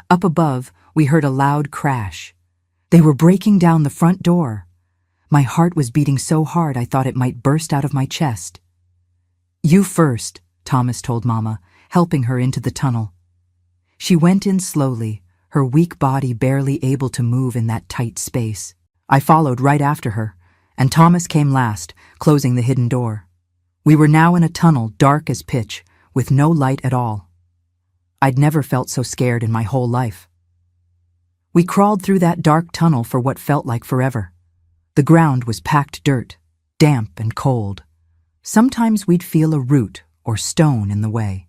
Up above, we heard a loud crash. They were breaking down the front door. My heart was beating so hard I thought it might burst out of my chest. You first, Thomas told Mama, helping her into the tunnel. She went in slowly, her weak body barely able to move in that tight space. I followed right after her, and Thomas came last, closing the hidden door. We were now in a tunnel dark as pitch, with no light at all. I'd never felt so scared in my whole life. We crawled through that dark tunnel for what felt like forever. The ground was packed dirt, damp and cold. Sometimes we'd feel a root or stone in the way.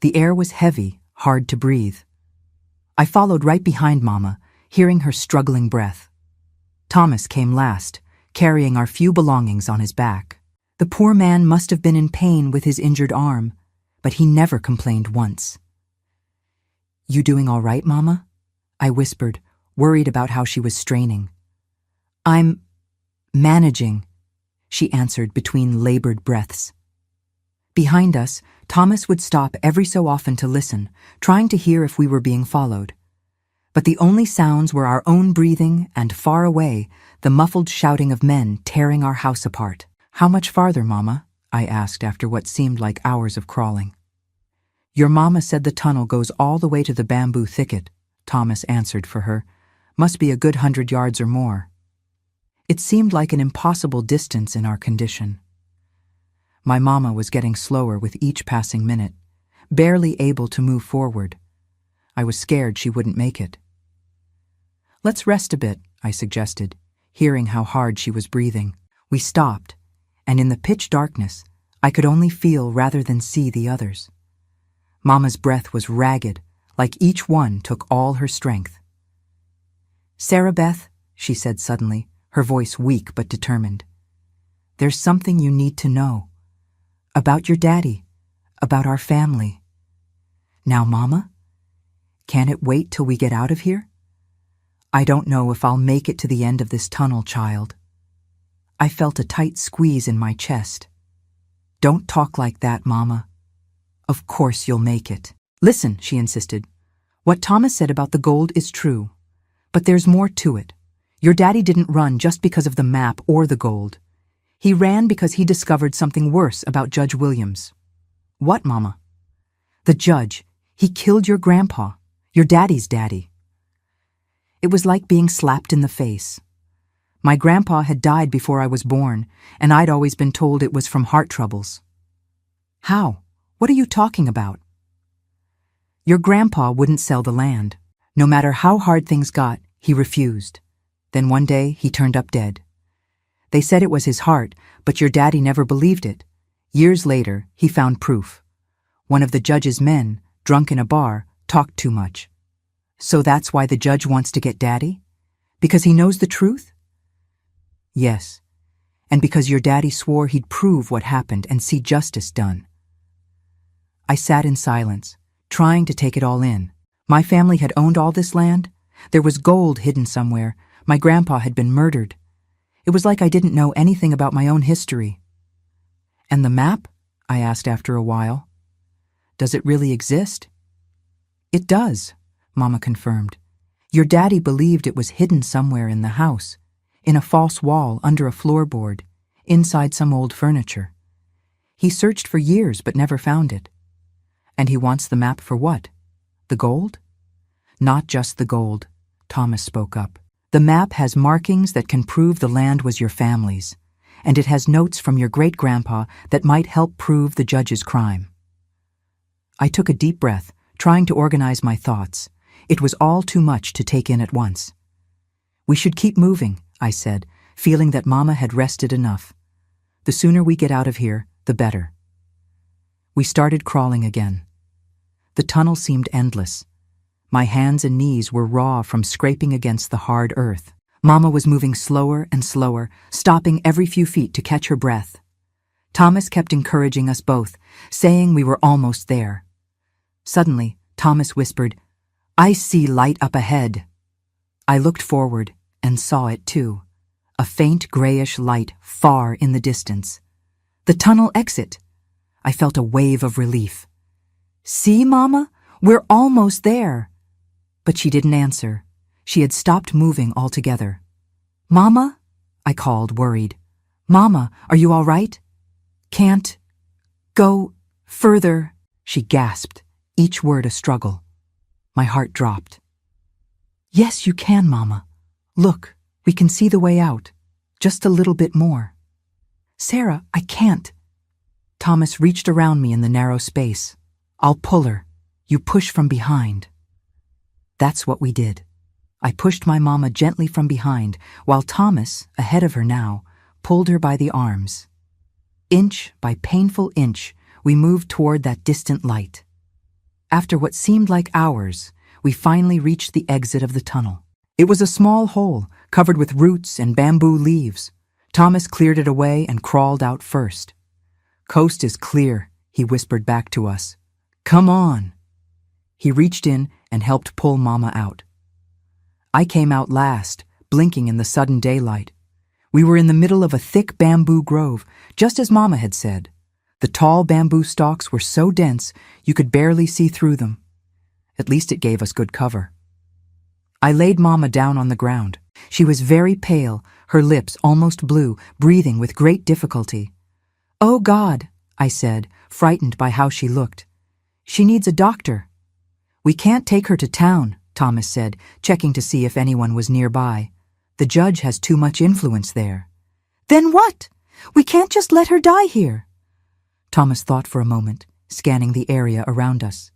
The air was heavy, hard to breathe. I followed right behind Mama, hearing her struggling breath. Thomas came last, carrying our few belongings on his back. The poor man must have been in pain with his injured arm, but he never complained once. "You doing all right, Mama?" I whispered, worried about how she was straining. "I'm managing," she answered between labored breaths. Behind us, Thomas would stop every so often to listen, trying to hear if we were being followed. But the only sounds were our own breathing and, far away, the muffled shouting of men tearing our house apart. "How much farther, Mama?" I asked after what seemed like hours of crawling. "Your Mama said the tunnel goes all the way to the bamboo thicket," Thomas answered for her. "Must be a good 100 yards or more." It seemed like an impossible distance in our condition. My Mama was getting slower with each passing minute, barely able to move forward. I was scared she wouldn't make it. "Let's rest a bit," I suggested, hearing how hard she was breathing. We stopped, and in the pitch darkness, I could only feel rather than see the others. Mama's breath was ragged, like each one took all her strength. "Sarah Beth," she said suddenly, her voice weak but determined. "There's something you need to know. About your daddy, about our family. Now, Mama, can it wait till we get out of here? I don't know if I'll make it to the end of this tunnel, child." I felt a tight squeeze in my chest. "Don't talk like that, Mama. Of course you'll make it." "Listen," she insisted. "What Thomas said about the gold is true, but there's more to it. Your daddy didn't run just because of the map or the gold. He ran because he discovered something worse about Judge Williams." "What, Mama?" "The judge. He killed your grandpa, your daddy's daddy." It was like being slapped in the face. My grandpa had died before I was born, and I'd always been told it was from heart troubles. "How? What are you talking about?" "Your grandpa wouldn't sell the land. No matter how hard things got, he refused. Then one day he turned up dead. They said it was his heart, but your daddy never believed it. Years later, he found proof. One of the judge's men, drunk in a bar, talked too much. So that's why the judge wants to get Daddy? Because he knows the truth?" "Yes, and because your daddy swore he'd prove what happened and see justice done." I sat in silence, trying to take it all in. My family had owned all this land. There was gold hidden somewhere. My grandpa had been murdered. It was like I didn't know anything about my own history. "And the map?" I asked after a while. "Does it really exist?" "It does," Mama confirmed. "Your daddy believed it was hidden somewhere in the house, in a false wall under a floorboard, inside some old furniture. He searched for years but never found it. And he wants the map for what? The gold?" "Not just the gold," Thomas spoke up. "The map has markings that can prove the land was your family's, and it has notes from your great-grandpa that might help prove the judge's crime." I took a deep breath, trying to organize my thoughts. It was all too much to take in at once. "We should keep moving," I said, feeling that Mama had rested enough. "The sooner we get out of here, the better." We started crawling again. The tunnel seemed endless. My hands and knees were raw from scraping against the hard earth. Mama was moving slower and slower, stopping every few feet to catch her breath. Thomas kept encouraging us both, saying we were almost there. Suddenly, Thomas whispered, "I see light up ahead." I looked forward and saw it too, a faint grayish light far in the distance. The tunnel exit. I felt a wave of relief. "See, Mama? We're almost there." But she didn't answer. She had stopped moving altogether. "Mama?" I called, worried. "Mama, are you all right?" "Can't go further," she gasped, each word a struggle. My heart dropped. "Yes, you can, Mama. Look, we can see the way out. Just a little bit more." "Sarah, I can't." Thomas reached around me in the narrow space. "I'll pull her. You push from behind." That's what we did. I pushed my Mama gently from behind, while Thomas, ahead of her now, pulled her by the arms. Inch by painful inch, we moved toward that distant light. After what seemed like hours, we finally reached the exit of the tunnel. It was a small hole, covered with roots and bamboo leaves. Thomas cleared it away and crawled out first. "Coast is clear," he whispered back to us. "Come on." He reached in and helped pull Mama out. I came out last, blinking in the sudden daylight. We were in the middle of a thick bamboo grove, just as Mama had said. The tall bamboo stalks were so dense you could barely see through them. At least it gave us good cover. I laid Mama down on the ground. She was very pale, her lips almost blue, breathing with great difficulty. "Oh God," I said, frightened by how she looked. "She needs a doctor." "We can't take her to town," Thomas said, checking to see if anyone was nearby. "The judge has too much influence there." "Then what? We can't just let her die here." Thomas thought for a moment, scanning the area around us.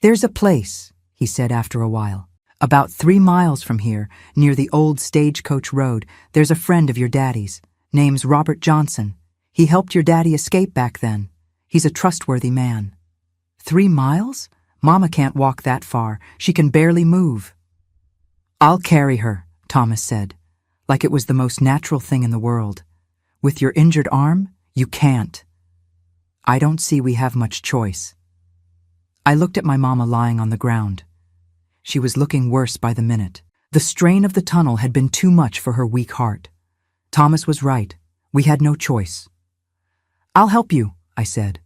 "There's a place," he said after a while. "About 3 miles from here, near the old stagecoach road, there's a friend of your daddy's. Name's Robert Johnson. He helped your daddy escape back then. He's a trustworthy man." 3 miles? Mama can't walk that far. She can barely move. "I'll carry her," Thomas said, like it was the most natural thing in the world. "With your injured arm, you can't." "I don't see we have much choice." I looked at my Mama lying on the ground. She was looking worse by the minute. The strain of the tunnel had been too much for her weak heart. Thomas was right. We had no choice. "I'll help you," I said.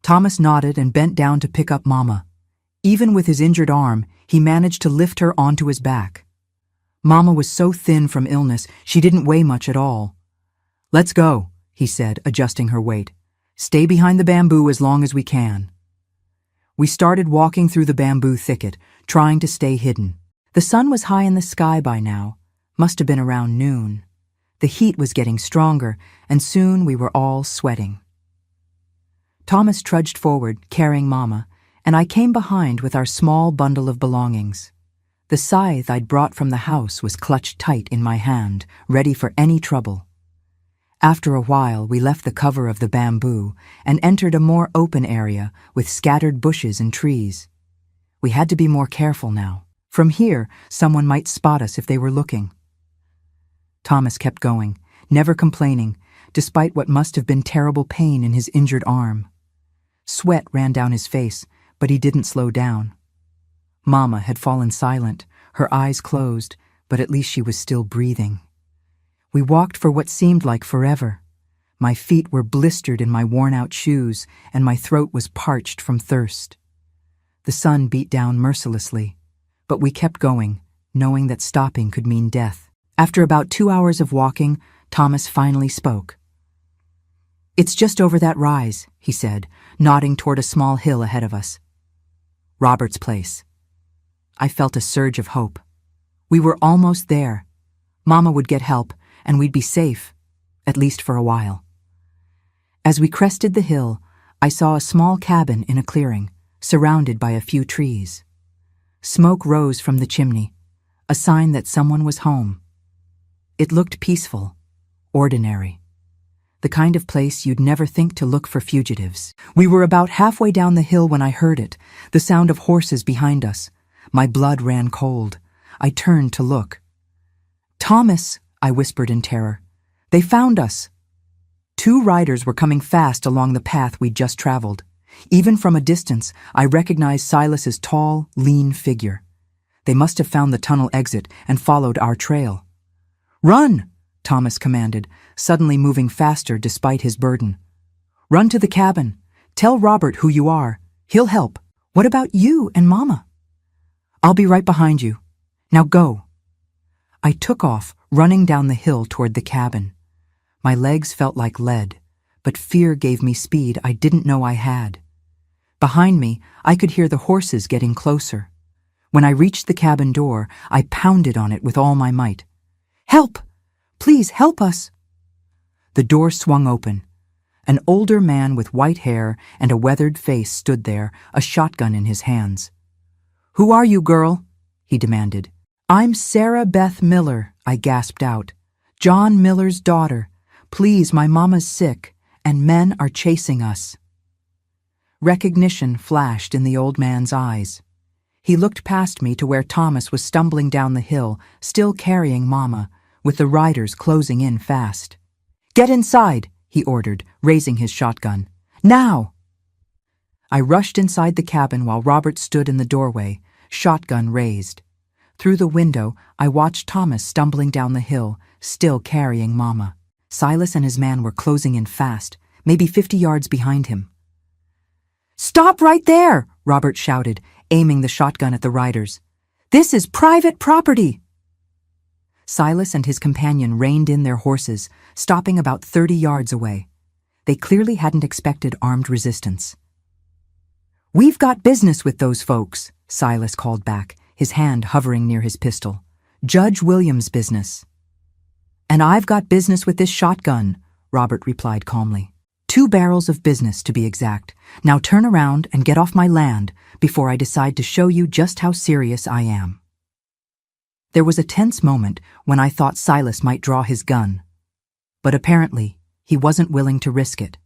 Thomas nodded and bent down to pick up Mama. Even with his injured arm, he managed to lift her onto his back. Mama was so thin from illness, she didn't weigh much at all. "Let's go," he said, adjusting her weight. "Stay behind the bamboo as long as we can." We started walking through the bamboo thicket, trying to stay hidden. The sun was high in the sky by now, must have been around noon. The heat was getting stronger, and soon we were all sweating. Thomas trudged forward, carrying Mama, and I came behind with our small bundle of belongings. The scythe I'd brought from the house was clutched tight in my hand, ready for any trouble. After a while, we left the cover of the bamboo and entered a more open area with scattered bushes and trees. We had to be more careful now. From here, someone might spot us if they were looking. Thomas kept going, never complaining, despite what must have been terrible pain in his injured arm. Sweat ran down his face, but he didn't slow down. Mama had fallen silent, her eyes closed, but at least she was still breathing. We walked for what seemed like forever. My feet were blistered in my worn-out shoes, and my throat was parched from thirst. The sun beat down mercilessly, but we kept going, knowing that stopping could mean death. After about 2 hours of walking, Thomas finally spoke. "It's just over that rise," he said, nodding toward a small hill ahead of us. "Robert's place." I felt a surge of hope. We were almost there. Mama would get help, and we'd be safe, at least for a while. As we crested the hill, I saw a small cabin in a clearing, surrounded by a few trees. Smoke rose from the chimney, a sign that someone was home. It looked peaceful, ordinary. The kind of place you'd never think to look for fugitives. We were about halfway down the hill when I heard it, the sound of horses behind us. My blood ran cold. I turned to look. "Thomas," I whispered in terror. "They found us." 2 riders were coming fast along the path we'd just traveled. Even from a distance, I recognized Silas's tall, lean figure. They must have found the tunnel exit and followed our trail. "Run!" Thomas commanded, suddenly moving faster despite his burden. "Run to the cabin. Tell Robert who you are. He'll help." "What about you and Mama?" "I'll be right behind you. Now go." I took off, running down the hill toward the cabin. My legs felt like lead, but fear gave me speed I didn't know I had. Behind me, I could hear the horses getting closer. When I reached the cabin door, I pounded on it with all my might. "Help! Please help us!" The door swung open. An older man with white hair and a weathered face stood there, a shotgun in his hands. "Who are you, girl?" he demanded. "I'm Sarah Beth Miller," I gasped out. "John Miller's daughter. Please, my mama's sick, and men are chasing us." Recognition flashed in the old man's eyes. He looked past me to where Thomas was stumbling down the hill, still carrying Mama, with the riders closing in fast. "Get inside," he ordered, raising his shotgun. "Now!" I rushed inside the cabin while Robert stood in the doorway, shotgun raised. Through the window, I watched Thomas stumbling down the hill, still carrying Mama. Silas and his man were closing in fast, maybe 50 yards behind him. "Stop right there!" Robert shouted, aiming the shotgun at the riders. "This is private property!" Silas and his companion reined in their horses, stopping about 30 yards away. They clearly hadn't expected armed resistance. "We've got business with those folks," Silas called back, his hand hovering near his pistol. "Judge Williams' business." "And I've got business with this shotgun," Robert replied calmly. "2 barrels of business, to be exact. Now turn around and get off my land before I decide to show you just how serious I am." There was a tense moment when I thought Silas might draw his gun. But apparently, he wasn't willing to risk it.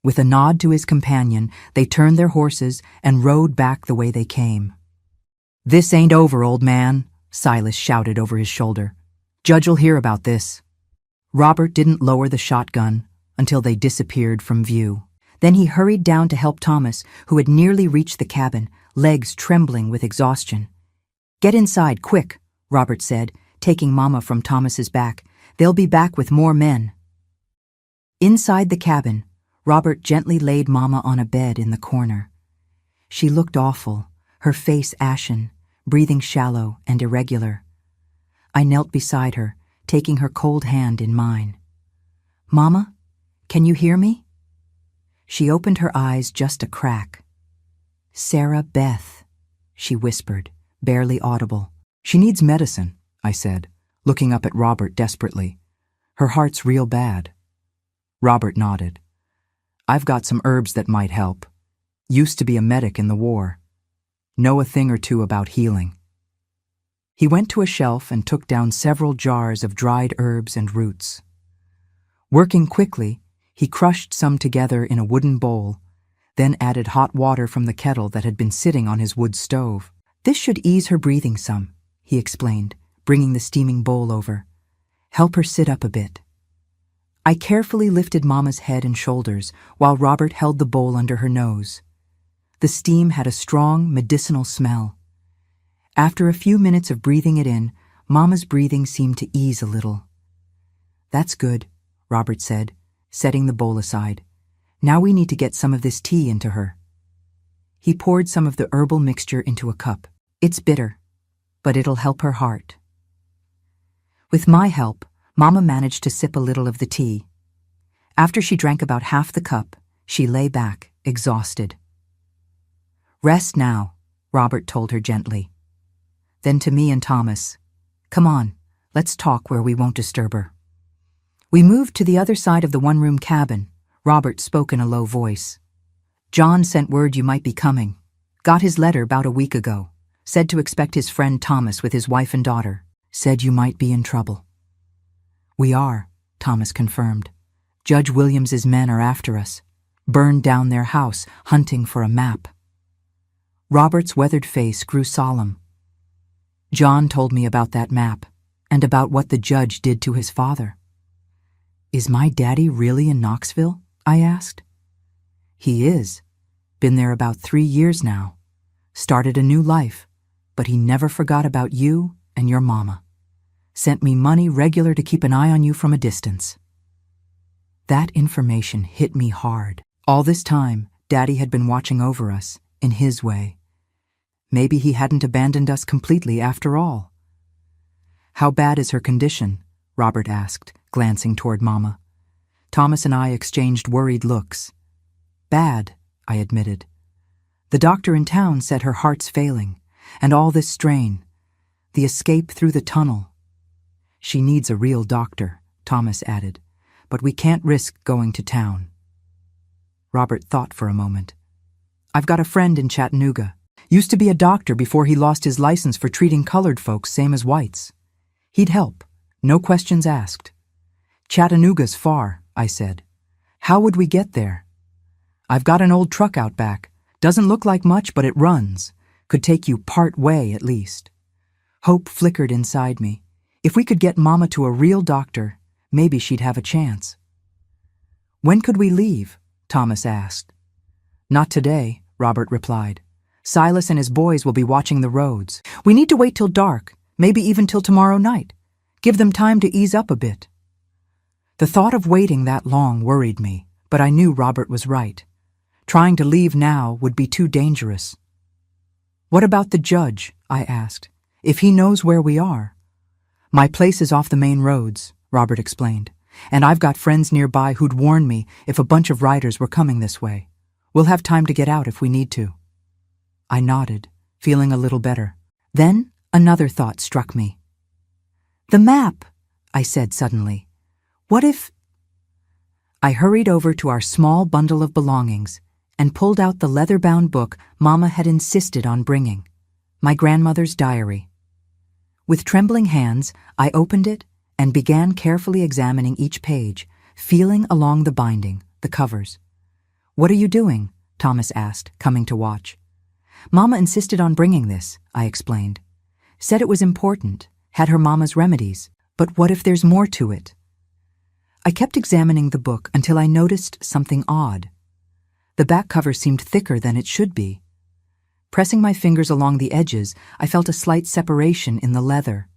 With a nod to his companion, they turned their horses and rode back the way they came. "This ain't over, old man," Silas shouted over his shoulder. "Judge'll hear about this." Robert didn't lower the shotgun until they disappeared from view. Then he hurried down to help Thomas, who had nearly reached the cabin, legs trembling with exhaustion. "Get inside, quick," Robert said, taking Mama from Thomas's back. "They'll be back with more men." Inside the cabin, Robert gently laid Mama on a bed in the corner. She looked awful, her face ashen, breathing shallow and irregular. I knelt beside her, taking her cold hand in mine. "Mama, can you hear me?" She opened her eyes just a crack. "Sarah Beth," she whispered, barely audible. "She needs medicine," I said, looking up at Robert desperately. "Her heart's real bad." Robert nodded. "I've got some herbs that might help. Used to be a medic in the war. Know a thing or two about healing." He went to a shelf and took down several jars of dried herbs and roots. Working quickly, he crushed some together in a wooden bowl, then added hot water from the kettle that had been sitting on his wood stove. "This should ease her breathing some," he explained, bringing the steaming bowl over. "Help her sit up a bit." I carefully lifted Mama's head and shoulders while Robert held the bowl under her nose. The steam had a strong, medicinal smell. After a few minutes of breathing it in, Mama's breathing seemed to ease a little. "That's good," Robert said, setting the bowl aside. "Now we need to get some of this tea into her." He poured some of the herbal mixture into a cup. "It's bitter, but it'll help her heart." With my help, Mama managed to sip a little of the tea. After she drank about half the cup, she lay back, exhausted. "Rest now," Robert told her gently. Then to me and Thomas, "Come on, let's talk where we won't disturb her." We moved to the other side of the one-room cabin. Robert spoke in a low voice. "John sent word you might be coming. Got his letter about a week ago. Said to expect his friend Thomas with his wife and daughter. Said you might be in trouble." "We are," Thomas confirmed. "Judge Williams's men are after us. Burned down their house, hunting for a map." Robert's weathered face grew solemn. "John told me about that map, and about what the judge did to his father." "Is my daddy really in Knoxville?" I asked. "He is. Been there about 3 years now. Started a new life, but he never forgot about you and your mama. Sent me money regular to keep an eye on you from a distance." That information hit me hard. All this time, Daddy had been watching over us, in his way. Maybe he hadn't abandoned us completely after all. "How bad is her condition?" Robert asked, glancing toward Mama. Thomas and I exchanged worried looks. "Bad," I admitted. "The doctor in town said her heart's failing, and all this strain. The escape through the tunnel. She needs a real doctor," Thomas added, "but we can't risk going to town." Robert thought for a moment. "I've got a friend in Chattanooga. Used to be a doctor before he lost his license for treating colored folks same as whites. He'd help, no questions asked." "Chattanooga's far," I said. "How would we get there?" I've got an old truck out back. Doesn't look like much, but it runs. Could take you part way at least. Hope flickered inside me. If we could get Mama to a real doctor, maybe she'd have a chance. When could we leave? Thomas asked. Not today, Robert replied. Silas and his boys will be watching the roads. We need to wait till dark, maybe even till tomorrow night. Give them time to ease up a bit. The thought of waiting that long worried me, but I knew Robert was right. Trying to leave now would be too dangerous. What about the judge? I asked. If he knows where we are. My place is off the main roads, Robert explained, and I've got friends nearby who'd warn me if a bunch of riders were coming this way. We'll have time to get out if we need to. I nodded, feeling a little better. Then another thought struck me. The map, I said suddenly. What if... I hurried over to our small bundle of belongings and pulled out the leather-bound book Mama had insisted on bringing, my grandmother's diary. With trembling hands, I opened it and began carefully examining each page, feeling along the binding, the covers. What are you doing? Thomas asked, coming to watch. Mama insisted on bringing this, I explained. Said it was important, had her mama's remedies, but what if there's more to it? I kept examining the book until I noticed something odd. The back cover seemed thicker than it should be. Pressing my fingers along the edges, I felt a slight separation in the leather.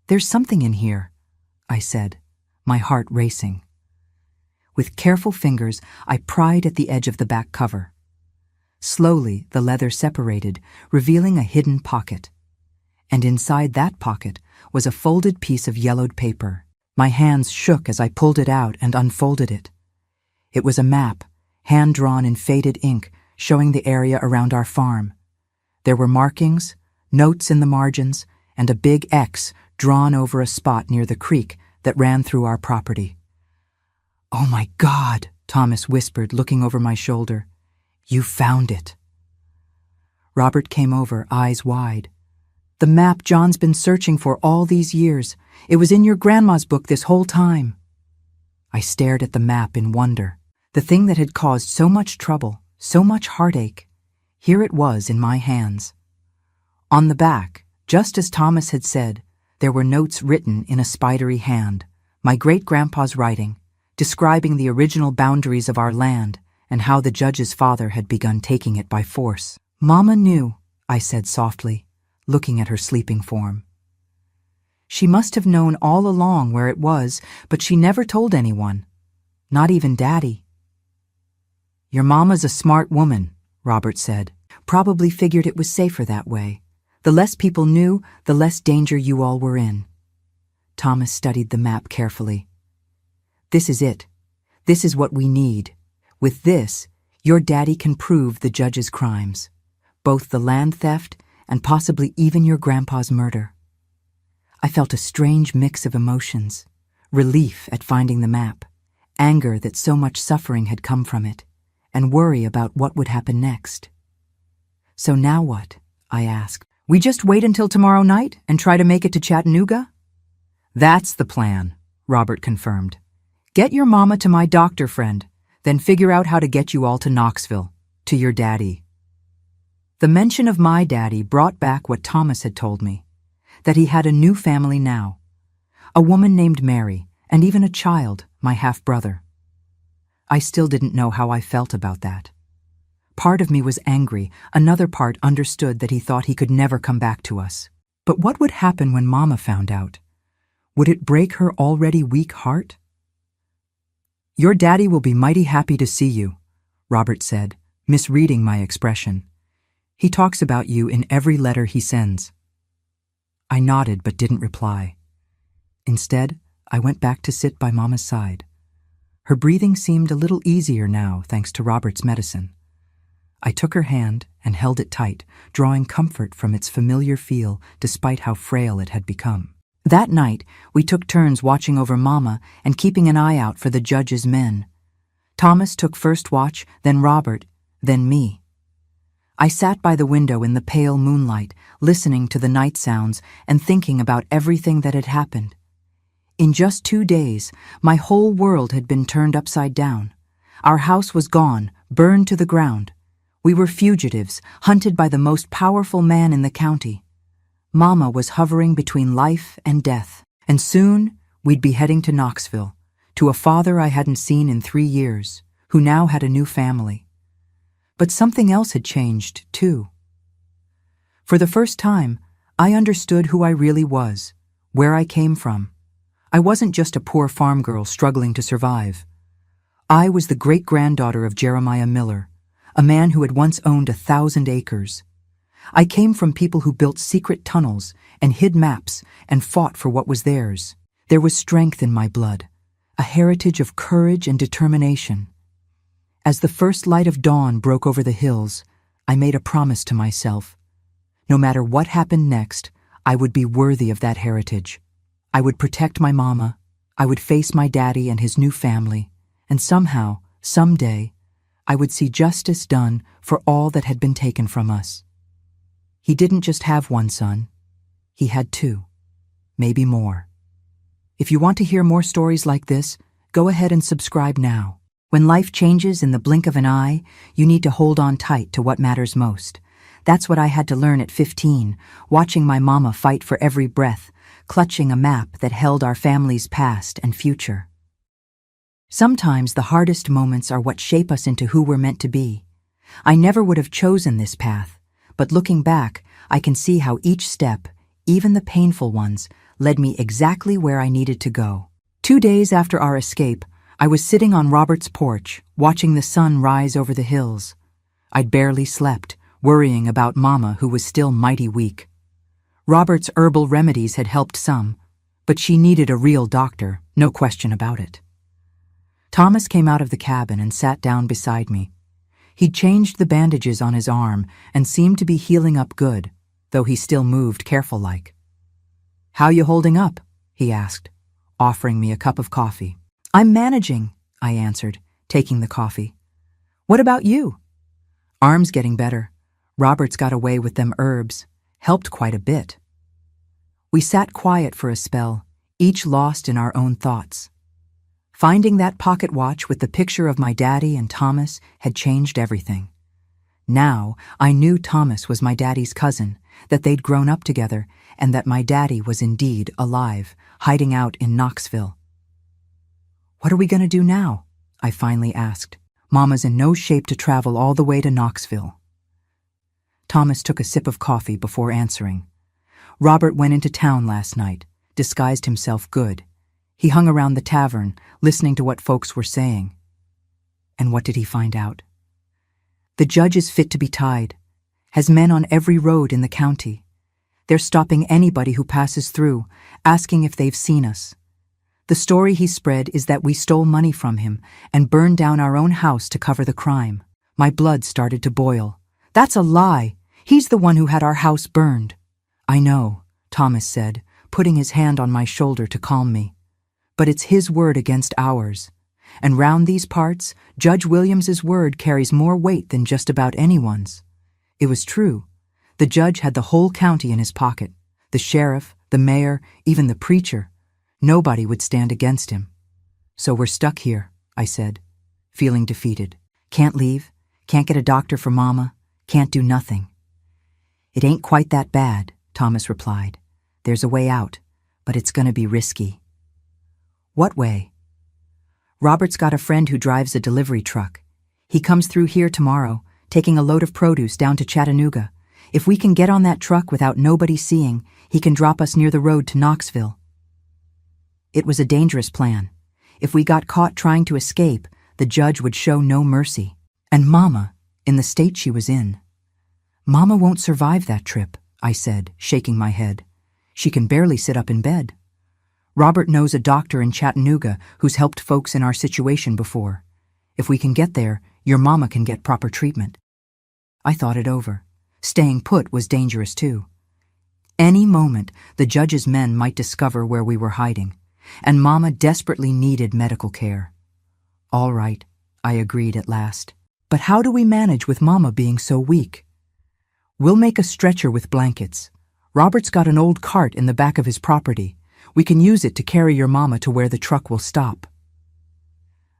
There's something in here, I said, my heart racing. With careful fingers, I pried at the edge of the back cover. Slowly, the leather separated, revealing a hidden pocket. And inside that pocket was a folded piece of yellowed paper. My hands shook as I pulled it out and unfolded it. It was a map, hand-drawn in faded ink, showing the area around our farm. There were markings, notes in the margins, and a big X drawn over a spot near the creek that ran through our property. Oh my God, Thomas whispered, looking over my shoulder. You found it. Robert came over, eyes wide. The map John's been searching for all these years. It was in your grandma's book this whole time. I stared at the map in wonder. The thing that had caused so much trouble, so much heartache, here it was in my hands. On the back, just as Thomas had said, there were notes written in a spidery hand, my great-grandpa's writing, describing the original boundaries of our land and how the judge's father had begun taking it by force. Mama knew, I said softly, looking at her sleeping form. She must have known all along where it was, but she never told anyone, not even Daddy. Your mama's a smart woman, Robert said. Probably figured it was safer that way. The less people knew, the less danger you all were in. Thomas studied the map carefully. This is it. This is what we need. With this, your daddy can prove the judge's crimes, both the land theft and possibly even your grandpa's murder. I felt a strange mix of emotions, relief at finding the map, anger that so much suffering had come from it, and worry about what would happen next. So now what? I asked. We just wait until tomorrow night and try to make it to Chattanooga? That's the plan, Robert confirmed. Get your mama to my doctor friend, then figure out how to get you all to Knoxville, to your daddy. The mention of my daddy brought back what Thomas had told me, that he had a new family now, a woman named Mary, and even a child, my half-brother. I still didn't know how I felt about that. Part of me was angry, another part understood that he thought he could never come back to us. But what would happen when Mama found out? Would it break her already weak heart? Your daddy will be mighty happy to see you, Robert said, misreading my expression. He talks about you in every letter he sends. I nodded but didn't reply. Instead, I went back to sit by Mama's side. Her breathing seemed a little easier now thanks to Robert's medicine. I took her hand and held it tight, drawing comfort from its familiar feel despite how frail it had become. That night, we took turns watching over Mama and keeping an eye out for the judge's men. Thomas took first watch, then Robert, then me. I sat by the window in the pale moonlight, listening to the night sounds and thinking about everything that had happened. In just 2 days, my whole world had been turned upside down. Our house was gone, burned to the ground. We were fugitives, hunted by the most powerful man in the county. Mama was hovering between life and death, and soon we'd be heading to Knoxville, to a father I hadn't seen in 3 years, who now had a new family. But something else had changed, too. For the first time, I understood who I really was, where I came from. I wasn't just a poor farm girl struggling to survive. I was the great-granddaughter of Jeremiah Miller, a man who had once owned 1,000 acres. I came from people who built secret tunnels and hid maps and fought for what was theirs. There was strength in my blood, a heritage of courage and determination. As the first light of dawn broke over the hills, I made a promise to myself. No matter what happened next, I would be worthy of that heritage. I would protect my mama, I would face my daddy and his new family, and somehow, someday, I would see justice done for all that had been taken from us. He didn't just have one son, he had 2, maybe more. If you want to hear more stories like this, go ahead and subscribe now. When life changes in the blink of an eye, you need to hold on tight to what matters most. That's what I had to learn at 15, watching my mama fight for every breath, clutching a map that held our family's past and future. Sometimes the hardest moments are what shape us into who we're meant to be. I never would have chosen this path, but looking back, I can see how each step, even the painful ones, led me exactly where I needed to go. 2 days after our escape, I was sitting on Robert's porch, watching the sun rise over the hills. I'd barely slept, worrying about Mama, who was still mighty weak. Robert's herbal remedies had helped some, but she needed a real doctor, no question about it. Thomas came out of the cabin and sat down beside me. He'd changed the bandages on his arm and seemed to be healing up good, though he still moved careful-like. "How you holding up?" he asked, offering me a cup of coffee. "I'm managing," I answered, taking the coffee. "What about you?" "Arm's getting better. Robert's got away with them herbs. Helped quite a bit." We sat quiet for a spell, each lost in our own thoughts. Finding that pocket watch with the picture of my daddy and Thomas had changed everything. Now I knew Thomas was my daddy's cousin, that they'd grown up together, and that my daddy was indeed alive, hiding out in Knoxville. "What are we going to do now?" I finally asked. "Mama's in no shape to travel all the way to Knoxville." Thomas took a sip of coffee before answering. "Robert went into town last night, disguised himself good. He hung around the tavern, listening to what folks were saying." "And what did he find out?" "The judge is fit to be tied. Has men on every road in the county. They're stopping anybody who passes through, asking if they've seen us. The story he spread is that we stole money from him and burned down our own house to cover the crime." My blood started to boil. "That's a lie. He's the one who had our house burned." "I know," Thomas said, putting his hand on my shoulder to calm me. "But it's his word against ours. And round these parts, Judge Williams's word carries more weight than just about anyone's." It was true. The judge had the whole county in his pocket. The sheriff, the mayor, even the preacher. Nobody would stand against him. "So we're stuck here," I said, feeling defeated. "Can't leave, can't get a doctor for Mama, can't do nothing." "It ain't quite that bad," Thomas replied. "There's a way out, but it's gonna be risky." "What way?" "Robert's got a friend who drives a delivery truck. He comes through here tomorrow, taking a load of produce down to Chattanooga. If we can get on that truck without nobody seeing, he can drop us near the road to Knoxville." It was a dangerous plan. If we got caught trying to escape, the judge would show no mercy. And Mama, in the state she was in. "Mama won't survive that trip," I said, shaking my head. "She can barely sit up in bed. Robert knows a doctor in Chattanooga who's helped folks in our situation before. If we can get there, your Mama can get proper treatment." I thought it over. Staying put was dangerous too. Any moment, the judge's men might discover where we were hiding, and Mama desperately needed medical care. "All right," I agreed at last. "But how do we manage with Mama being so weak?" "We'll make a stretcher with blankets. Robert's got an old cart in the back of his property. We can use it to carry your Mama to where the truck will stop."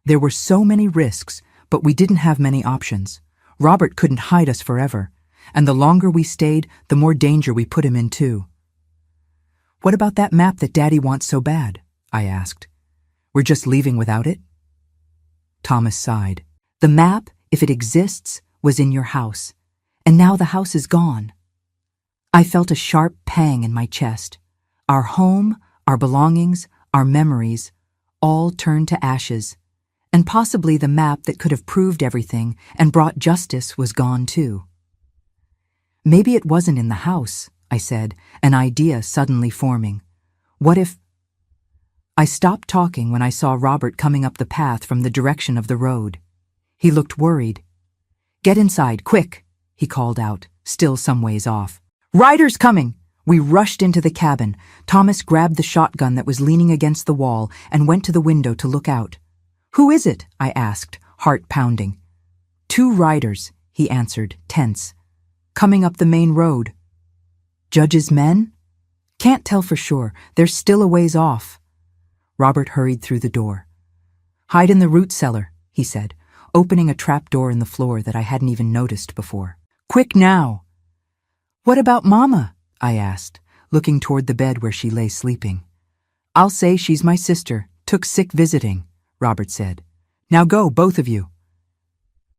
There were so many risks, But we didn't have many options. Robert couldn't hide us forever, and the longer we stayed, the more danger we put him in too. "What about that map that Daddy wants so bad?" I asked. "We're just leaving without it?" Thomas sighed. "The map, if it exists, was in your house, and now the house is gone." I felt a sharp pang in my chest. Our home, our belongings, our memories, all turned to ashes, and possibly the map that could have proved everything and brought justice was gone too. "Maybe it wasn't in the house," I said, an idea suddenly forming. "What if—" I stopped talking when I saw Robert coming up the path from the direction of the road. He looked worried. "Get inside, quick," he called out, still some ways off. "Riders coming!" We rushed into the cabin. Thomas grabbed the shotgun that was leaning against the wall and went to the window to look out. "Who is it?" I asked, heart pounding. "Two riders," he answered, tense. "Coming up the main road." "Judge's men?" "Can't tell for sure. They're still a ways off." Robert hurried through the door. "Hide in the root cellar," he said, opening a trap door in the floor that I hadn't even noticed before. "Quick now!" "What about Mama?" I asked, looking toward the bed where she lay sleeping. "I'll say she's my sister. Took sick visiting," Robert said. "Now go, both of you."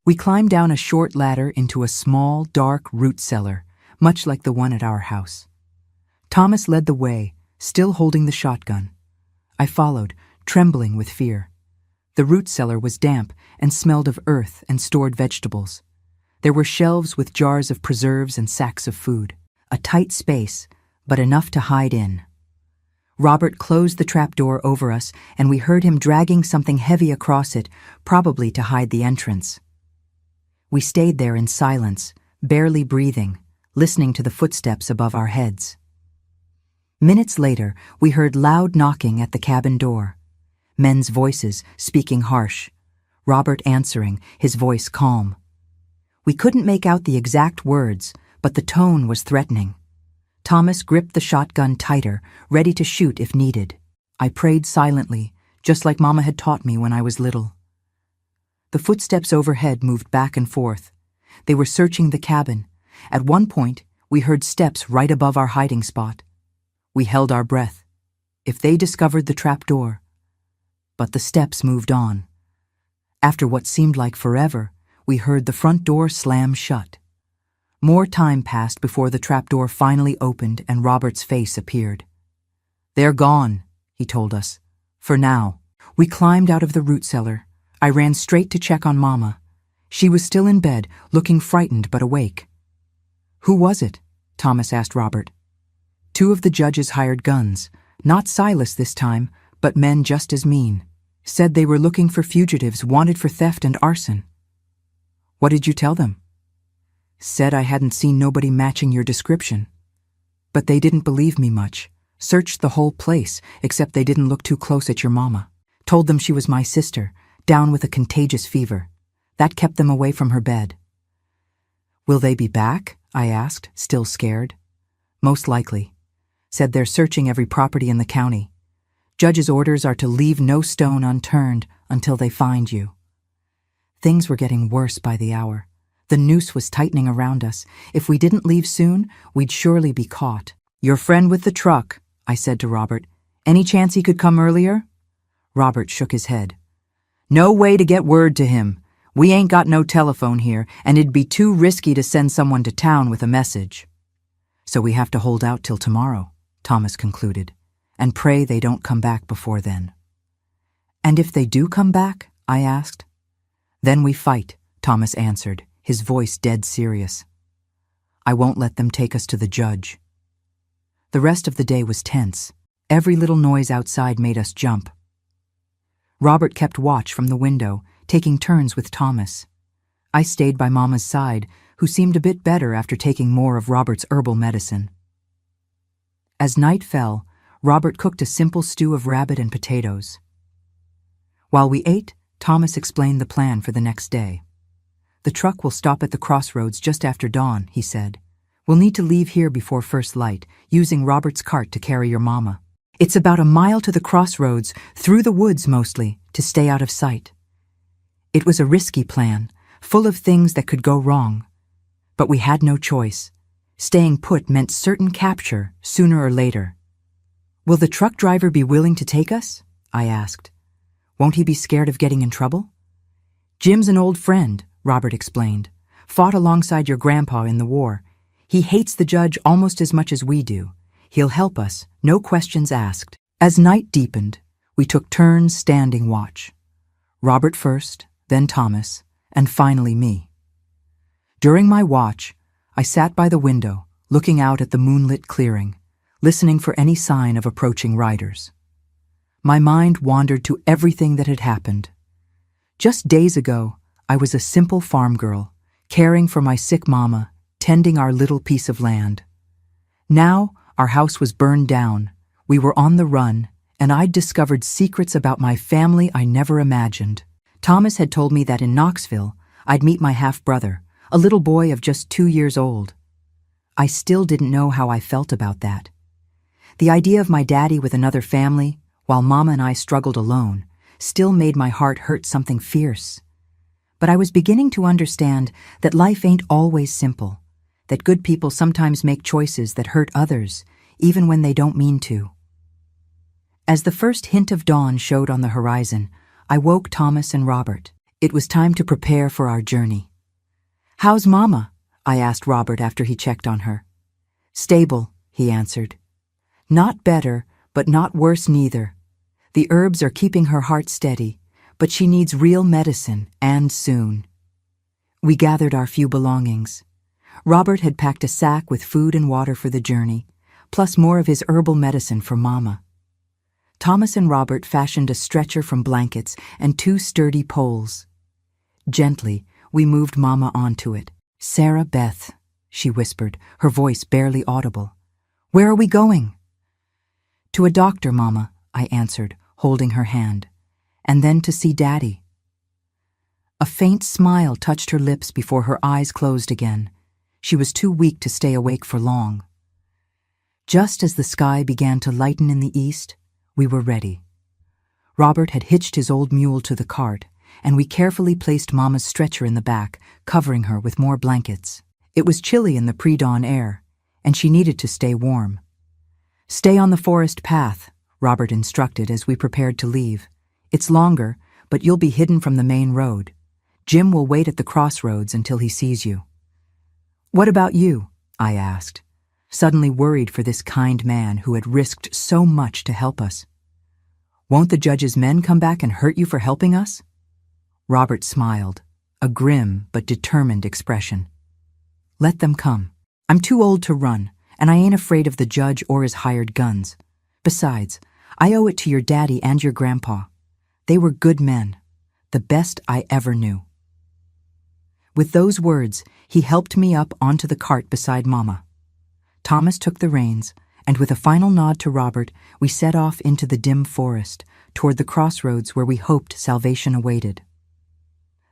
We climbed down a short ladder into a small, dark root cellar, much like the one at our house. Thomas led the way, still holding the shotgun. I followed, trembling with fear. The root cellar was damp and smelled of earth and stored vegetables. There were shelves with jars of preserves and sacks of food. A tight space, but enough to hide in. Robert closed the trapdoor over us, and we heard him dragging something heavy across it, probably to hide the entrance. We stayed there in silence, barely breathing, listening to the footsteps above our heads. Minutes later, we heard loud knocking at the cabin door. Men's voices, speaking harsh. Robert answering, his voice calm. We couldn't make out the exact words, but the tone was threatening. Thomas gripped the shotgun tighter, ready to shoot if needed. I prayed silently, just like Mama had taught me when I was little. The footsteps overhead moved back and forth. They were searching the cabin. At one point, we heard steps right above our hiding spot. We held our breath. If they discovered the trapdoor. But the steps moved on. After what seemed like forever, we heard the front door slam shut. More time passed before the trapdoor finally opened and Robert's face appeared. "They're gone," he told us. "For now." We climbed out of the root cellar. I ran straight to check on Mama. She was still in bed, looking frightened but awake. "Who was it?" Thomas asked Robert. "Two of the judges hired guns. Not Silas this time, but men just as mean. Said they were looking for fugitives wanted for theft and arson." "What did you tell them?" "Said I hadn't seen nobody matching your description. But they didn't believe me much. Searched the whole place, except they didn't look too close at your Mama. Told them she was my sister, down with a contagious fever. That kept them away from her bed." "Will they be back?" I asked, still scared. "Most likely. Said they're searching every property in the county. Judge's orders are to leave no stone unturned until they find you." Things were getting worse by the hour. The noose was tightening around us. If we didn't leave soon, we'd surely be caught. "Your friend with the truck," I said to Robert. "Any chance he could come earlier?" Robert shook his head. "No way to get word to him. We ain't got no telephone here, and it'd be too risky to send someone to town with a message." "So we have to hold out till tomorrow," Thomas concluded, "and pray they don't come back before then." "And if they do come back?" I asked. "Then we fight," Thomas answered, his voice dead serious. "I won't let them take us to the judge." The rest of the day was tense. Every little noise outside made us jump. Robert kept watch from the window, taking turns with Thomas. I stayed by Mama's side, who seemed a bit better after taking more of Robert's herbal medicine. As night fell, Robert cooked a simple stew of rabbit and potatoes. While we ate, Thomas explained the plan for the next day. "The truck will stop at the crossroads just after dawn," he said. "We'll need to leave here before first light, using Robert's cart to carry your Mama. It's about a mile to the crossroads, through the woods mostly, to stay out of sight. It was a risky plan, full of things that could go wrong. But we had no choice. Staying put meant certain capture sooner or later. "Will the truck driver be willing to take us?" I asked. "Won't he be scared of getting in trouble?" "Jim's an old friend," Robert explained. "Fought alongside your grandpa in the war. He hates the judge almost as much as we do. He'll help us, no questions asked." As night deepened, we took turns standing watch. Robert first, then Thomas, and finally me. During my watch, I sat by the window, looking out at the moonlit clearing, listening for any sign of approaching riders. My mind wandered to everything that had happened. Just days ago, I was a simple farm girl, caring for my sick mama, tending our little piece of land. Now, our house was burned down, we were on the run, and I'd discovered secrets about my family I never imagined. Thomas had told me that in Knoxville, I'd meet my half-brother, a little boy of just 2 years old. I still didn't know how I felt about that. The idea of my daddy with another family, while Mama and I struggled alone, still made my heart hurt something fierce. But I was beginning to understand that life ain't always simple, that good people sometimes make choices that hurt others, even when they don't mean to. As the first hint of dawn showed on the horizon, I woke Thomas and Robert. It was time to prepare for our journey. "How's Mama?" I asked Robert after he checked on her. "Stable," he answered. "Not better, but not worse neither. The herbs are keeping her heart steady, but she needs real medicine, and soon." We gathered our few belongings. Robert had packed a sack with food and water for the journey, plus more of his herbal medicine for Mama. Thomas and Robert fashioned a stretcher from blankets and 2 sturdy poles. Gently, we moved Mama onto it. "Sarah Beth," she whispered, her voice barely audible. "Where are we going?" "To a doctor, Mama," I answered, holding her hand. "And then to see Daddy." A faint smile touched her lips before her eyes closed again. She was too weak to stay awake for long. Just as the sky began to lighten in the east, we were ready. Robert had hitched his old mule to the cart, and we carefully placed Mama's stretcher in the back, covering her with more blankets. It was chilly in the pre-dawn air, and she needed to stay warm. "Stay on the forest path," Robert instructed as we prepared to leave. "It's longer, but you'll be hidden from the main road. Jim will wait at the crossroads until he sees you." "What about you?" I asked, suddenly worried for this kind man who had risked so much to help us. "Won't the judge's men come back and hurt you for helping us?" Robert smiled, a grim but determined expression. "Let them come. I'm too old to run, and I ain't afraid of the judge or his hired guns. Besides, I owe it to your daddy and your grandpa. They were good men, the best I ever knew." With those words, he helped me up onto the cart beside Mama. Thomas took the reins, and with a final nod to Robert, we set off into the dim forest, toward the crossroads where we hoped salvation awaited.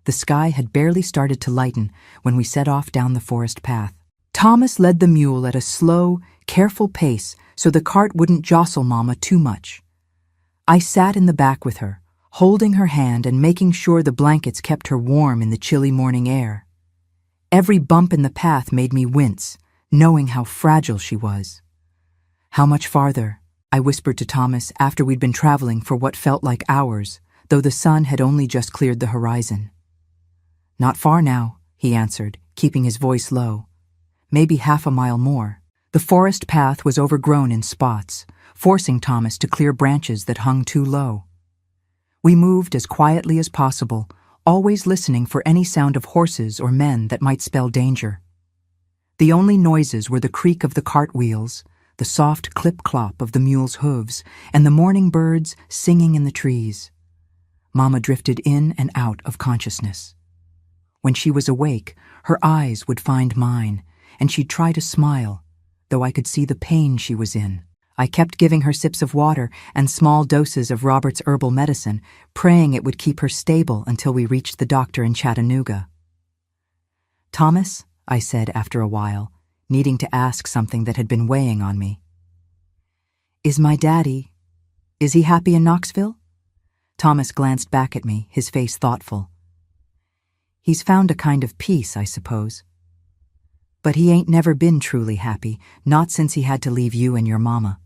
The sky had barely started to lighten when we set off down the forest path. Thomas led the mule at a slow, careful pace so the cart wouldn't jostle Mama too much. I sat in the back with her, holding her hand and making sure the blankets kept her warm in the chilly morning air. Every bump in the path made me wince, knowing how fragile she was. "How much farther?" I whispered to Thomas after we'd been traveling for what felt like hours, though the sun had only just cleared the horizon. "Not far now," he answered, keeping his voice low. "Maybe half a mile more." The forest path was overgrown in spots, forcing Thomas to clear branches that hung too low. We moved as quietly as possible, always listening for any sound of horses or men that might spell danger. The only noises were the creak of the cart wheels, the soft clip-clop of the mule's hooves, and the morning birds singing in the trees. Mama drifted in and out of consciousness. When she was awake, her eyes would find mine, and she'd try to smile, though I could see the pain she was in. I kept giving her sips of water and small doses of Robert's herbal medicine, praying it would keep her stable until we reached the doctor in Chattanooga. "Thomas," I said after a while, needing to ask something that had been weighing on me. Is he happy in Knoxville?" Thomas glanced back at me, his face thoughtful. He's found a kind of peace, I suppose. But he ain't never been truly happy, not since he had to leave you and your mama.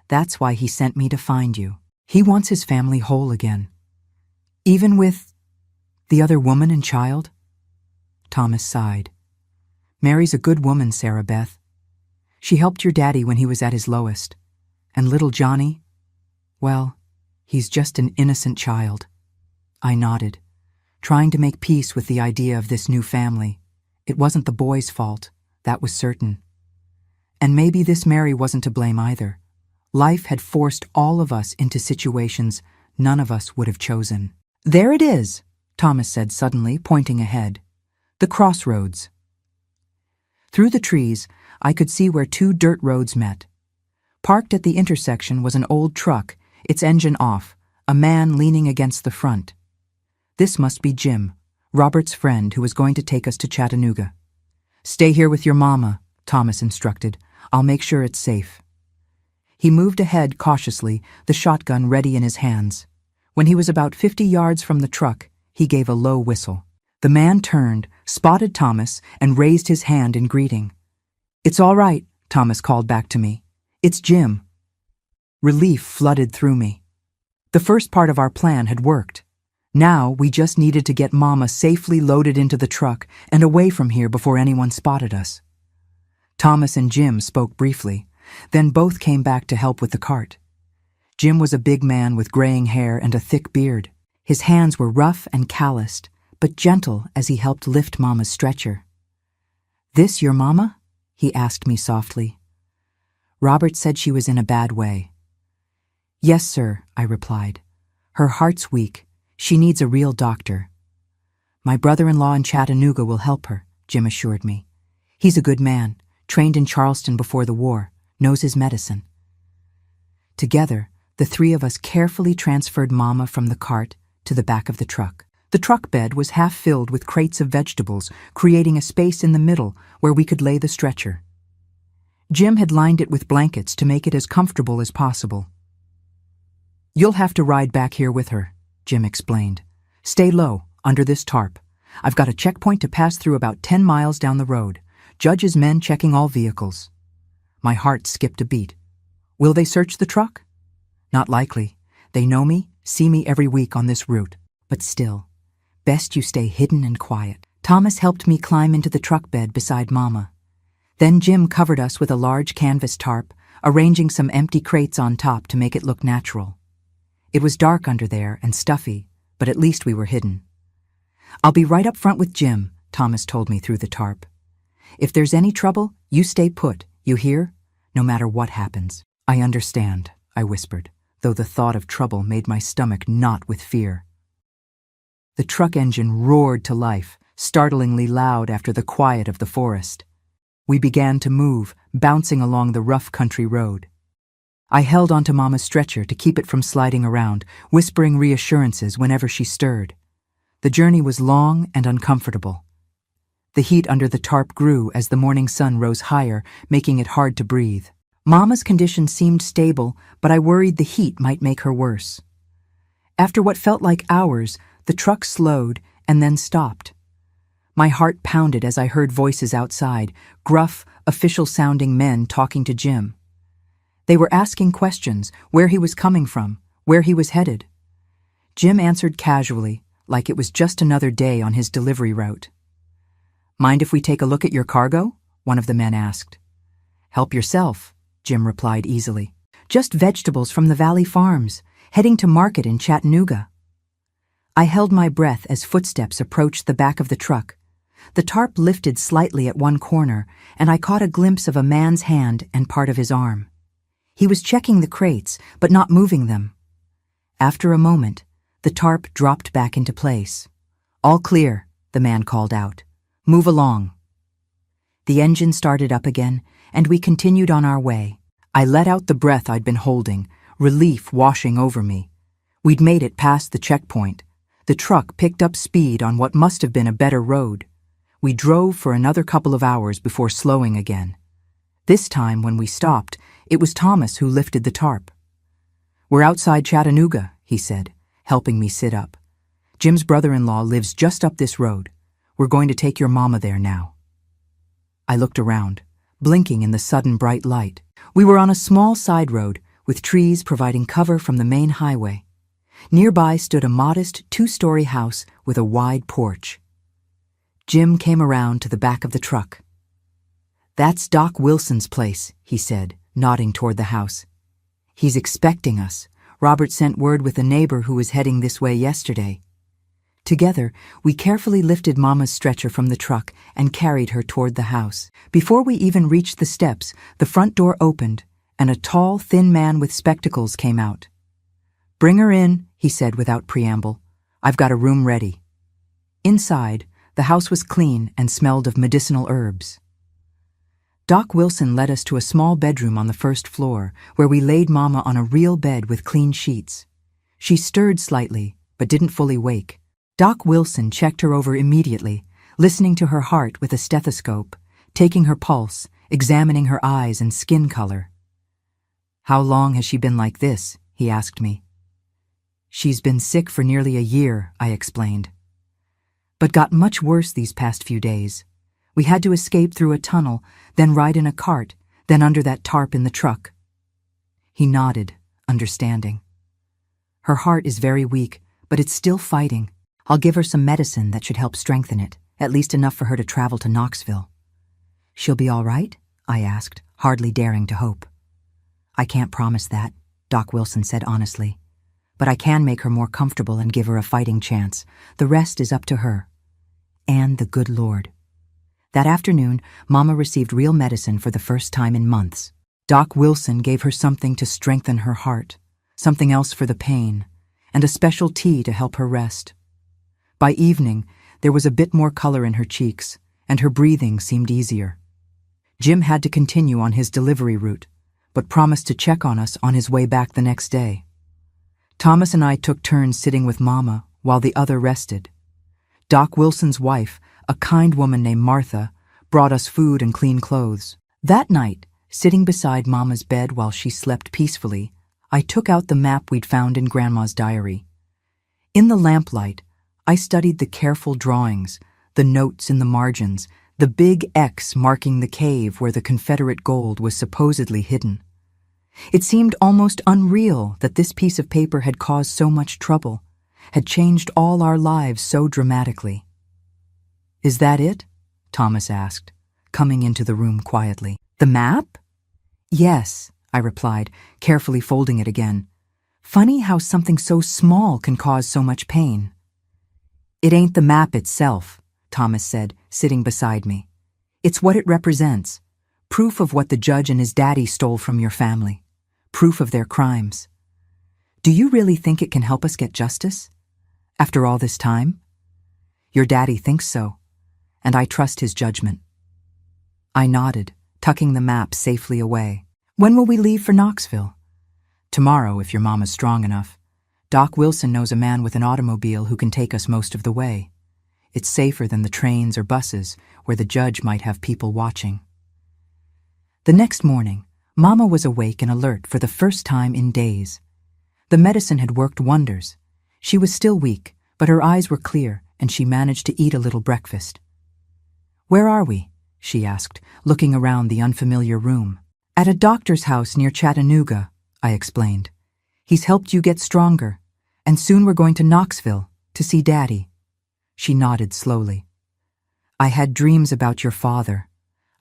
That's why he sent me to find you. He wants his family whole again. Even with the other woman and child? Thomas sighed. Mary's a good woman, Sarah Beth. She helped your daddy when he was at his lowest. And little Johnny? Well, he's just an innocent child. I nodded, trying to make peace with the idea of this new family. It wasn't the boy's fault, that was certain. And maybe this Mary wasn't to blame either. Life had forced all of us into situations none of us would have chosen. There it is, Thomas said suddenly, pointing ahead. The crossroads. Through the trees, I could see where two dirt roads met. Parked at the intersection was an old truck, its engine off, a man leaning against the front. This must be Jim, Robert's friend who was going to take us to Chattanooga. Stay here with your mama, Thomas instructed. I'll make sure it's safe. He moved ahead cautiously, the shotgun ready in his hands. When he was about 50 yards from the truck, he gave a low whistle. The man turned, spotted Thomas, and raised his hand in greeting. It's all right, Thomas called back to me. It's Jim. Relief flooded through me. The first part of our plan had worked. Now we just needed to get Mama safely loaded into the truck and away from here before anyone spotted us. Thomas and Jim spoke briefly, then both came back to help with the cart. Jim was a big man with graying hair and a thick beard. His hands were rough and calloused, but gentle as he helped lift Mama's stretcher. This your mama? He asked me softly. Robert said she was in a bad way. Yes, sir, I replied. Her heart's weak. She needs a real doctor. My brother-in-law in Chattanooga will help her, Jim assured me. He's a good man, trained in Charleston before the war, knows his medicine. Together, the three of us carefully transferred Mama from the cart to the back of the truck. The truck bed was half filled with crates of vegetables, creating a space in the middle where we could lay the stretcher. Jim had lined it with blankets to make it as comfortable as possible. You'll have to ride back here with her, Jim explained. Stay low, under this tarp. I've got a checkpoint to pass through about 10 miles down the road. Judge's men checking all vehicles. My heart skipped a beat. Will they search the truck? Not likely. They know me, see me every week on this route. But still, best you stay hidden and quiet. Thomas helped me climb into the truck bed beside Mama. Then Jim covered us with a large canvas tarp, arranging some empty crates on top to make it look natural. It was dark under there and stuffy, but at least we were hidden. I'll be right up front with Jim, Thomas told me through the tarp. If there's any trouble, you stay put, you hear? No matter what happens. I understand, I whispered, though the thought of trouble made my stomach knot with fear. The truck engine roared to life, startlingly loud after the quiet of the forest. We began to move, bouncing along the rough country road. I held onto Mama's stretcher to keep it from sliding around, whispering reassurances whenever she stirred. The journey was long and uncomfortable. The heat under the tarp grew as the morning sun rose higher, making it hard to breathe. Mama's condition seemed stable, but I worried the heat might make her worse. After what felt like hours, the truck slowed and then stopped. My heart pounded as I heard voices outside, gruff, official-sounding men talking to Jim. They were asking questions, where he was coming from, where he was headed. Jim answered casually, like it was just another day on his delivery route. Mind if we take a look at your cargo? One of the men asked. Help yourself, Jim replied easily. Just vegetables from the Valley Farms, heading to market in Chattanooga. I held my breath as footsteps approached the back of the truck. The tarp lifted slightly at one corner, and I caught a glimpse of a man's hand and part of his arm. He was checking the crates, but not moving them. After a moment, the tarp dropped back into place. All clear, the man called out. Move along. The engine started up again, and we continued on our way. I let out the breath I'd been holding, relief washing over me. We'd made it past the checkpoint. The truck picked up speed on what must have been a better road. We drove for another couple of hours before slowing again. This time, when we stopped, it was Thomas who lifted the tarp. We're outside Chattanooga, he said, helping me sit up. Jim's brother-in-law lives just up this road. We're going to take your mama there now." I looked around, blinking in the sudden bright light. We were on a small side road, with trees providing cover from the main highway. Nearby stood a modest 2-story house with a wide porch. Jim came around to the back of the truck. "That's Doc Wilson's place," he said, nodding toward the house. "He's expecting us. Robert sent word with a neighbor who was heading this way yesterday." Together, we carefully lifted Mama's stretcher from the truck and carried her toward the house. Before we even reached the steps, the front door opened, and a tall, thin man with spectacles came out. "Bring her in," he said without preamble. "I've got a room ready." Inside, the house was clean and smelled of medicinal herbs. Doc Wilson led us to a small bedroom on the first floor, where we laid Mama on a real bed with clean sheets. She stirred slightly, but didn't fully wake. Doc Wilson checked her over immediately, listening to her heart with a stethoscope, taking her pulse, examining her eyes and skin color. "How long has she been like this?" he asked me. "She's been sick for nearly a year," I explained. "But got much worse these past few days. We had to escape through a tunnel, then ride in a cart, then under that tarp in the truck." He nodded, understanding. "Her heart is very weak, but it's still fighting. I'll give her some medicine that should help strengthen it, at least enough for her to travel to Knoxville." "She'll be all right?" I asked, hardly daring to hope. "I can't promise that," Doc Wilson said honestly. "But I can make her more comfortable and give her a fighting chance. The rest is up to her. And the good Lord." That afternoon, Mama received real medicine for the first time in months. Doc Wilson gave her something to strengthen her heart, something else for the pain, and a special tea to help her rest. By evening, there was a bit more color in her cheeks, and her breathing seemed easier. Jim had to continue on his delivery route, but promised to check on us on his way back the next day. Thomas and I took turns sitting with Mama while the other rested. Doc Wilson's wife, a kind woman named Martha, brought us food and clean clothes. That night, sitting beside Mama's bed while she slept peacefully, I took out the map we'd found in Grandma's diary. In the lamplight, I studied the careful drawings, the notes in the margins, the big X marking the cave where the Confederate gold was supposedly hidden. It seemed almost unreal that this piece of paper had caused so much trouble, had changed all our lives so dramatically. "Is that it?" Thomas asked, coming into the room quietly. "The map?" "Yes," I replied, carefully folding it again. "Funny how something so small can cause so much pain." "It ain't the map itself," Thomas said, sitting beside me. "It's what it represents. Proof of what the judge and his daddy stole from your family. Proof of their crimes. Do you really think it can help us get justice? After all this time?" "Your daddy thinks so, and I trust his judgment." I nodded, tucking the map safely away. "When will we leave for Knoxville?" "Tomorrow, if your mama's strong enough. Doc Wilson knows a man with an automobile who can take us most of the way. It's safer than the trains or buses, where the judge might have people watching." The next morning, Mama was awake and alert for the first time in days. The medicine had worked wonders. She was still weak, but her eyes were clear, and she managed to eat a little breakfast. "Where are we?" she asked, looking around the unfamiliar room. "At a doctor's house near Chattanooga," I explained. "He's helped you get stronger, and soon we're going to Knoxville to see Daddy." She nodded slowly. "I had dreams about your father.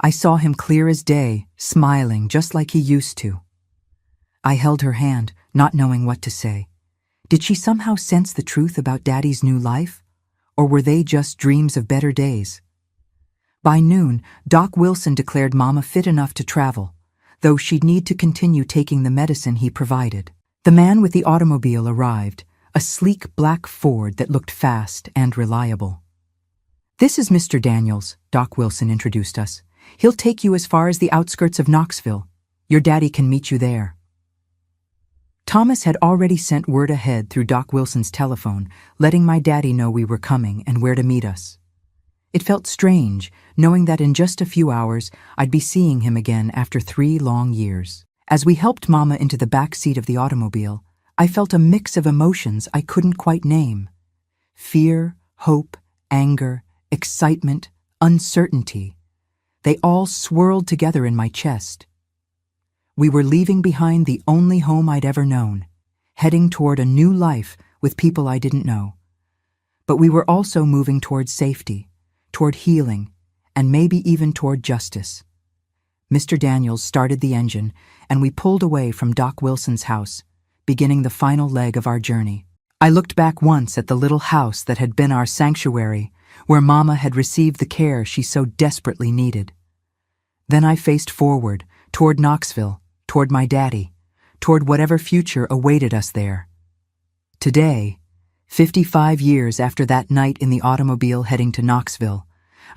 I saw him clear as day, smiling just like he used to." I held her hand, not knowing what to say. Did she somehow sense the truth about Daddy's new life? Or were they just dreams of better days? By noon, Doc Wilson declared Mama fit enough to travel, though she'd need to continue taking the medicine he provided. The man with the automobile arrived, a sleek black Ford that looked fast and reliable. "This is Mr. Daniels," Doc Wilson introduced us. "He'll take you as far as the outskirts of Knoxville. Your daddy can meet you there." Thomas had already sent word ahead through Doc Wilson's telephone, letting my daddy know we were coming and where to meet us. It felt strange, knowing that in just a few hours I'd be seeing him again after 3 long years. As we helped Mama into the back seat of the automobile, I felt a mix of emotions I couldn't quite name. Fear, hope, anger, excitement, uncertainty. They all swirled together in my chest. We were leaving behind the only home I'd ever known, heading toward a new life with people I didn't know. But we were also moving toward safety, toward healing, and maybe even toward justice. Mr. Daniels started the engine, and we pulled away from Doc Wilson's house, beginning the final leg of our journey. I looked back once at the little house that had been our sanctuary, where Mama had received the care she so desperately needed. Then I faced forward, toward Knoxville, toward my daddy, toward whatever future awaited us there. Today, 55 years after that night in the automobile heading to Knoxville,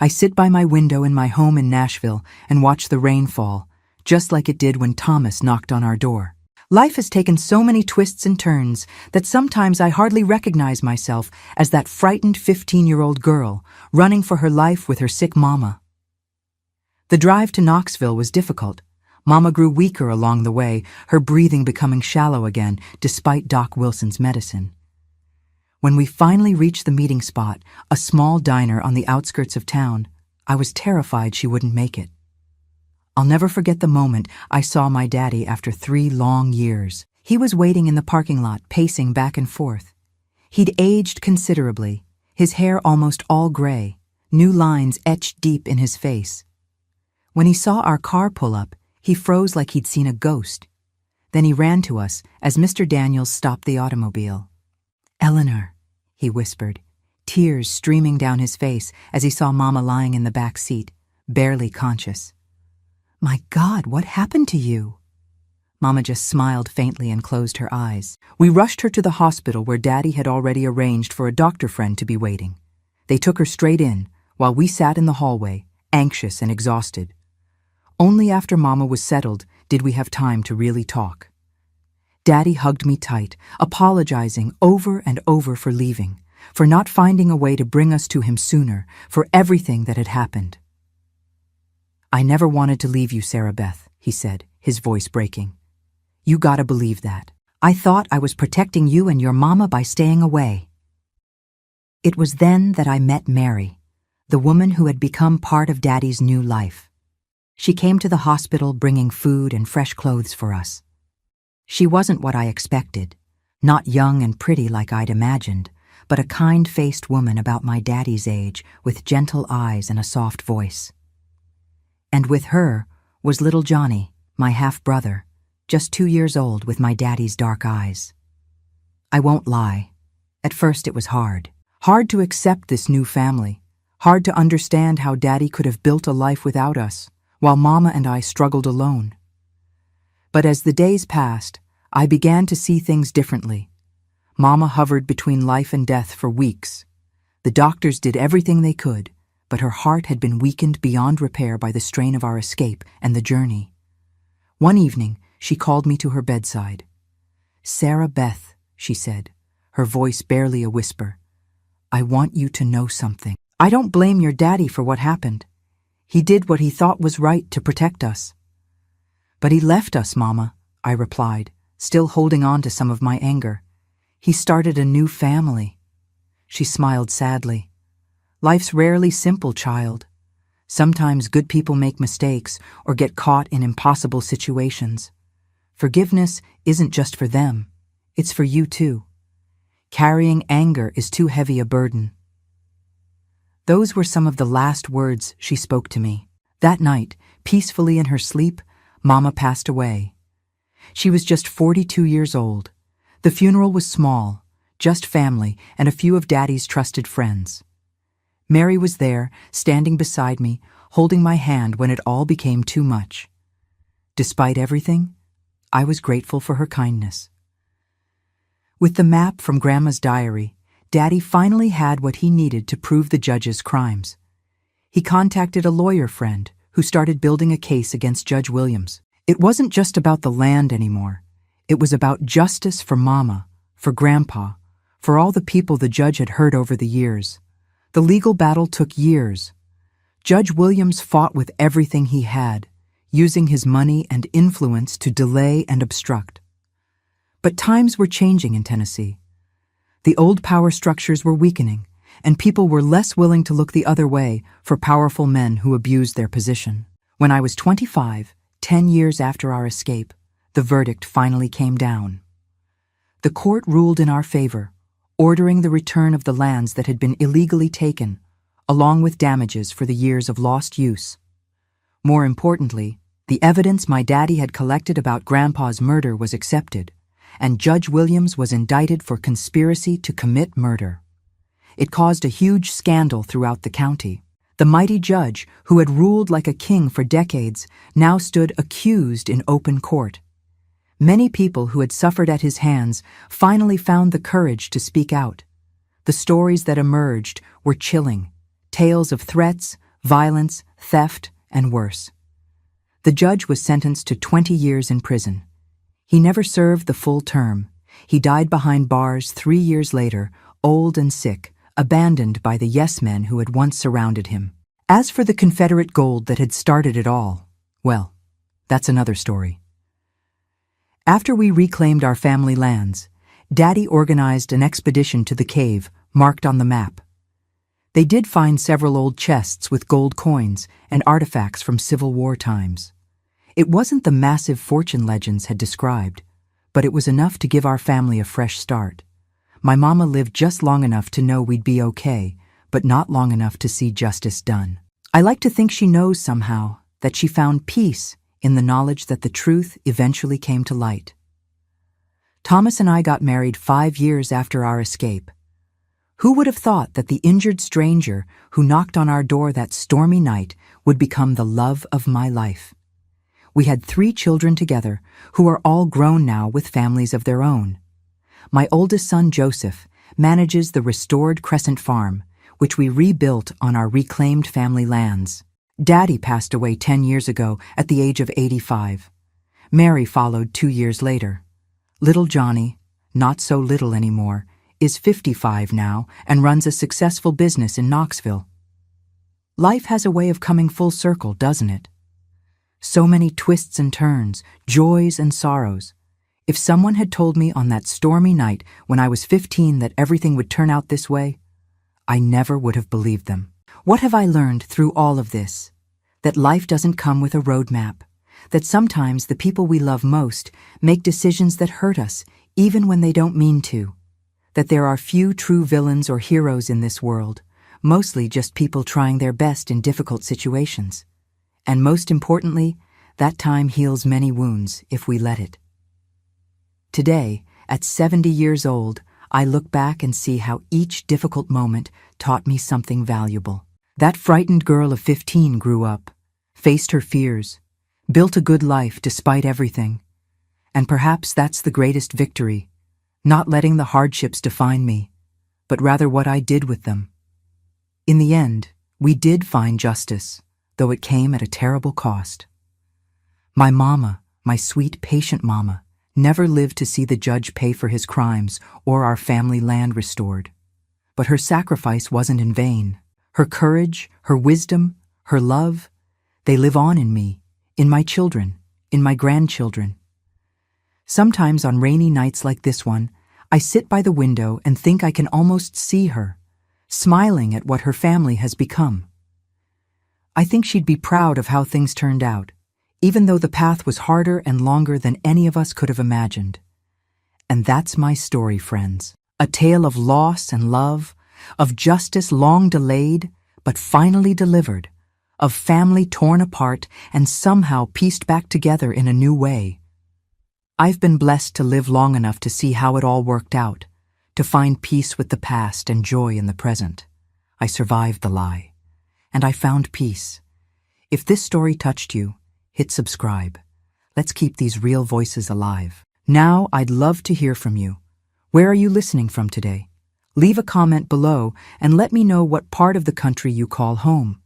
I sit by my window in my home in Nashville and watch the rain fall, just like it did when Thomas knocked on our door. Life has taken so many twists and turns that sometimes I hardly recognize myself as that frightened 15-year-old girl running for her life with her sick mama. The drive to Knoxville was difficult. Mama grew weaker along the way, her breathing becoming shallow again despite Doc Wilson's medicine. When we finally reached the meeting spot, a small diner on the outskirts of town, I was terrified she wouldn't make it. I'll never forget the moment I saw my daddy after 3 long years. He was waiting in the parking lot, pacing back and forth. He'd aged considerably, his hair almost all gray, new lines etched deep in his face. When he saw our car pull up, he froze like he'd seen a ghost. Then he ran to us as Mr. Daniels stopped the automobile. "Eleanor," he whispered, tears streaming down his face as he saw Mama lying in the back seat, barely conscious. "My God, what happened to you?" Mama just smiled faintly and closed her eyes. We rushed her to the hospital where Daddy had already arranged for a doctor friend to be waiting. They took her straight in, while we sat in the hallway, anxious and exhausted. Only after Mama was settled did we have time to really talk. Daddy hugged me tight, apologizing over and over for leaving, for not finding a way to bring us to him sooner, for everything that had happened. "I never wanted to leave you, Sarah Beth," he said, his voice breaking. "You gotta believe that. I thought I was protecting you and your mama by staying away." It was then that I met Mary, the woman who had become part of Daddy's new life. She came to the hospital bringing food and fresh clothes for us. She wasn't what I expected, not young and pretty like I'd imagined, but a kind-faced woman about my daddy's age with gentle eyes and a soft voice. And with her was little Johnny, my half-brother, just 2 years old with my daddy's dark eyes. I won't lie. At first it was hard. Hard to accept this new family. Hard to understand how Daddy could have built a life without us, while Mama and I struggled alone. But as the days passed, I began to see things differently. Mama hovered between life and death for weeks. The doctors did everything they could, but her heart had been weakened beyond repair by the strain of our escape and the journey. One evening, she called me to her bedside. "Sarah Beth," she said, her voice barely a whisper, "I want you to know something. I don't blame your daddy for what happened. He did what he thought was right to protect us." "But he left us, Mama," I replied, still holding on to some of my anger. "He started a new family." She smiled sadly. "Life's rarely simple, child. Sometimes good people make mistakes or get caught in impossible situations. Forgiveness isn't just for them, it's for you too. Carrying anger is too heavy a burden." Those were some of the last words she spoke to me. That night, peacefully in her sleep, Mama passed away. She was just 42 years old. The funeral was small, just family and a few of Daddy's trusted friends. Mary was there, standing beside me, holding my hand when it all became too much. Despite everything, I was grateful for her kindness. With the map from Grandma's diary, Daddy finally had what he needed to prove the judge's crimes. He contacted a lawyer friend who started building a case against Judge Williams. It wasn't just about the land anymore. It was about justice for Mama, for Grandpa, for all the people the judge had hurt over the years. The legal battle took years. Judge Williams fought with everything he had, using his money and influence to delay and obstruct. But times were changing in Tennessee. The old power structures were weakening, and people were less willing to look the other way for powerful men who abused their position. When I was 25, 10 years after our escape, the verdict finally came down. The court ruled in our favor, ordering the return of the lands that had been illegally taken, along with damages for the years of lost use. More importantly, the evidence my daddy had collected about Grandpa's murder was accepted, and Judge Williams was indicted for conspiracy to commit murder. It caused a huge scandal throughout the county. The mighty judge, who had ruled like a king for decades, now stood accused in open court. Many people who had suffered at his hands finally found the courage to speak out. The stories that emerged were chilling, tales of threats, violence, theft, and worse. The judge was sentenced to 20 years in prison. He never served the full term. He died behind bars 3 years later, old and sick, abandoned by the yes-men who had once surrounded him. As for the Confederate gold that had started it all, well, that's another story. After we reclaimed our family lands, Daddy organized an expedition to the cave marked on the map. They did find several old chests with gold coins and artifacts from Civil War times. It wasn't the massive fortune legends had described, but it was enough to give our family a fresh start. My mama lived just long enough to know we'd be okay, but not long enough to see justice done. I like to think she knows somehow that she found peace in the knowledge that the truth eventually came to light. Thomas and I got married 5 years after our escape. Who would have thought that the injured stranger who knocked on our door that stormy night would become the love of my life? We had 3 children together, who are all grown now with families of their own. My oldest son, Joseph, manages the restored Crescent Farm, which we rebuilt on our reclaimed family lands. Daddy passed away 10 years ago at the age of 85. Mary followed 2 years later. Little Johnny, not so little anymore, is 55 now and runs a successful business in Knoxville. Life has a way of coming full circle, doesn't it? So many twists and turns, joys and sorrows. If someone had told me on that stormy night when I was 15 that everything would turn out this way, I never would have believed them. What have I learned through all of this? That life doesn't come with a roadmap. That sometimes the people we love most make decisions that hurt us, even when they don't mean to. That there are few true villains or heroes in this world, mostly just people trying their best in difficult situations. And most importantly, that time heals many wounds if we let it. Today, at 70 years old, I look back and see how each difficult moment taught me something valuable. That frightened girl of 15 grew up, faced her fears, built a good life despite everything. And perhaps that's the greatest victory, not letting the hardships define me, but rather what I did with them. In the end, we did find justice, though it came at a terrible cost. My mama, my sweet, patient mama, never lived to see the judge pay for his crimes or our family land restored. But her sacrifice wasn't in vain. Her courage, her wisdom, her love, they live on in me, in my children, in my grandchildren. Sometimes on rainy nights like this one, I sit by the window and think I can almost see her, smiling at what her family has become. I think she'd be proud of how things turned out, even though the path was harder and longer than any of us could have imagined. And that's my story, friends. A tale of loss and love, of justice long delayed, but finally delivered, of family torn apart and somehow pieced back together in a new way. I've been blessed to live long enough to see how it all worked out, to find peace with the past and joy in the present. I survived the lie, and I found peace. If this story touched you, hit subscribe. Let's keep these real voices alive. Now, I'd love to hear from you. Where are you listening from today? Leave a comment below and let me know what part of the country you call home.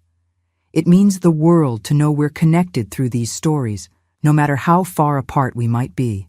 It means the world to know we're connected through these stories, no matter how far apart we might be.